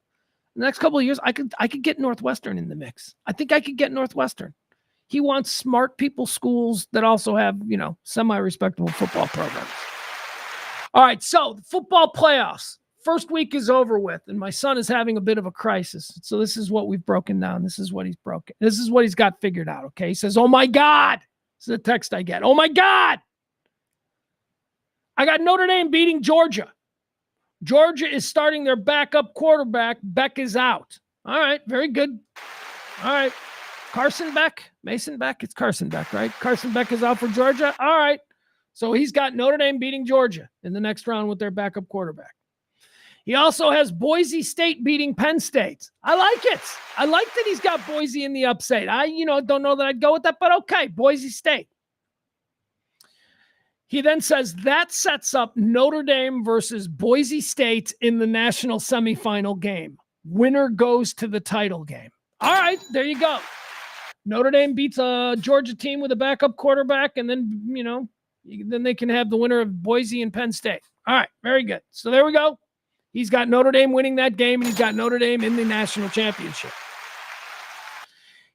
In the next couple of years, I could get Northwestern in the mix. I think I could get Northwestern. He wants smart people schools that also have, semi-respectable football programs. All right, so the football playoffs. First week is over with, and my son is having a bit of a crisis. So this is what we've broken down. This is what he's broken. This is what he's got figured out, okay? He says, oh, my God. This is the text I get. Oh, my God. I got Notre Dame beating Georgia. Georgia is starting their backup quarterback. Beck is out. All right, very good. All right. Carson Beck, Mason Beck. It's Carson Beck, right? Carson Beck is out for Georgia. All right. So he's got Notre Dame beating Georgia in the next round with their backup quarterback. He also has Boise State beating Penn State. I like it. I like that he's got Boise in the upside. I, don't know that I'd go with that, but okay, Boise State. He then says that sets up Notre Dame versus Boise State in the national semifinal game. Winner goes to the title game. All right, there you go. Notre Dame beats a Georgia team with a backup quarterback, and then, then they can have the winner of Boise and Penn State. All right, very good. So there we go. He's got Notre Dame winning that game, and he's got Notre Dame in the national championship.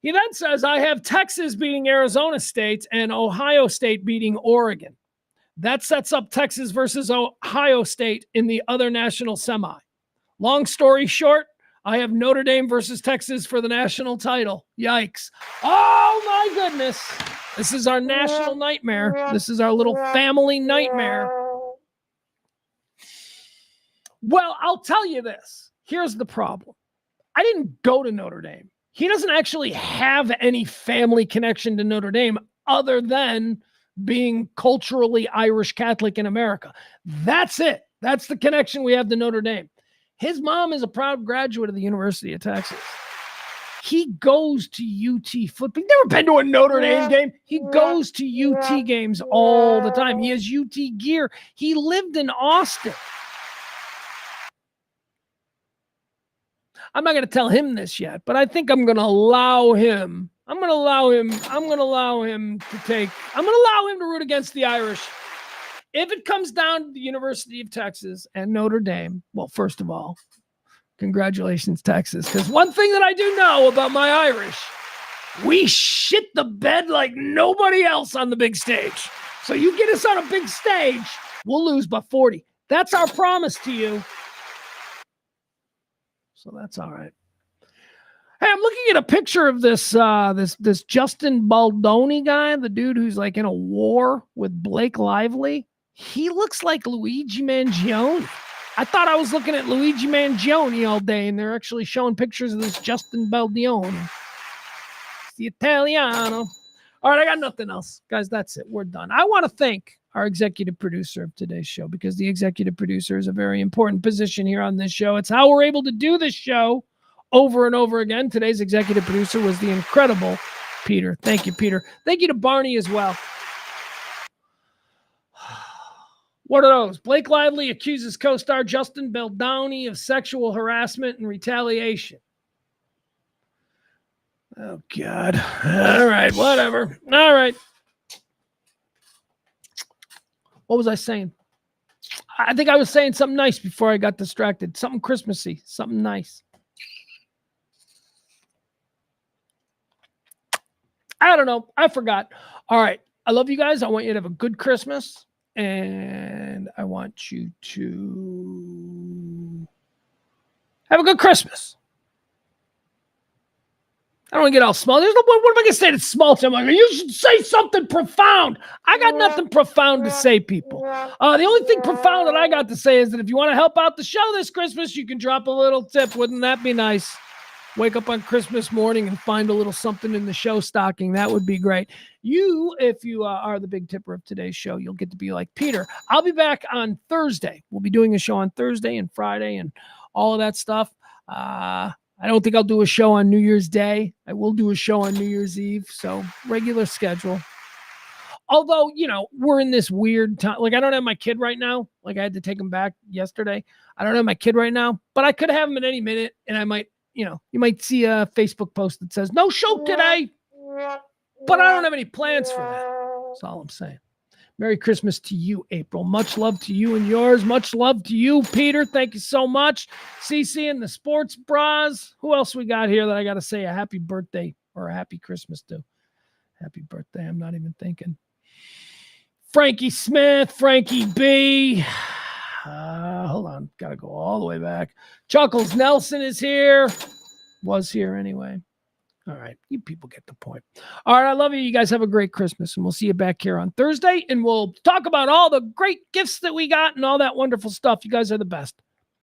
He then says, I have Texas beating Arizona State and Ohio State beating Oregon. That sets up Texas versus Ohio State in the other national semi. Long story short, I have Notre Dame versus Texas for the national title. Yikes. Oh, my goodness. This is our national nightmare. This is our little family nightmare. Well, I'll tell you this. Here's the problem. I didn't go to Notre Dame. He doesn't actually have any family connection to Notre Dame other than being culturally Irish Catholic in America. That's it. That's the connection we have to Notre Dame. His mom is a proud graduate of the University of Texas. He goes to UT football. He's never been to a Notre Dame game. He goes to UT games all the time. He has UT gear. He lived in Austin. I'm not going to tell him this yet, but I think I'm going to allow him. I'm going to allow him to root against the Irish. If it comes down to the University of Texas and Notre Dame, well, first of all, congratulations, Texas. Because one thing that I do know about my Irish, we shit the bed like nobody else on the big stage. So you get us on a big stage, we'll lose by 40. That's our promise to you. So that's all right. Hey, I'm looking at a picture of this this Justin Baldoni guy, the dude who's like in a war with Blake Lively. He looks like Luigi Mangione. I thought I was looking at Luigi Mangione all day, and they're actually showing pictures of this Justin Baldoni. It's the Italiano. All right, I got nothing else. Guys, that's it. We're done. I want to thank our executive producer of today's show, because the executive producer is a very important position here on this show. It's how we're able to do this show over and over again. Today's executive producer was the incredible Peter. Thank you, Peter. Thank you to Barney as well. What are those? Blake Lively accuses co-star Justin Baldoni of sexual harassment and retaliation. Oh, God. All right, whatever. All right. What was I saying? I think I was saying something nice before I got distracted. Something Christmassy. Something nice. I don't know. I forgot. All right. I love you guys. I want you to have a good Christmas. And I want you to have a good Christmas. I don't want to get all small. There's no, what am I going to say that's small to him? You should say something profound. I got nothing profound to say, people. The only thing profound that I got to say is that if you want to help out the show this Christmas, you can drop a little tip. Wouldn't that be nice? Wake up on Christmas morning and find a little something in the show stocking. That would be great. If you are the big tipper of today's show, you'll get to be like Peter. I'll be back on Thursday. We'll be doing a show on Thursday and Friday and all of that stuff. I don't think I'll do a show on New Year's Day. I will do a show on New Year's Eve. So regular schedule. Although, we're in this weird time. Like, I don't have my kid right now. Like, I had to take him back yesterday. I don't have my kid right now, but I could have him at any minute, and I might, you might see a Facebook post that says, no show today, but I don't have any plans for that. That's all I'm saying. Merry Christmas to you, April. Much love to you and yours. Much love to you, Peter. Thank you so much. CC and the Sports Bras. Who else we got here that I got to say a happy birthday or a happy Christmas to? Happy birthday. I'm not even thinking. Frankie Smith, Frankie B. Hold on. Got to go all the way back. Chuckles Nelson is here. Was here anyway. All right. You people get the point. All right. I love you. You guys have a great Christmas, and we'll see you back here on Thursday, and we'll talk about all the great gifts that we got and all that wonderful stuff. You guys are the best.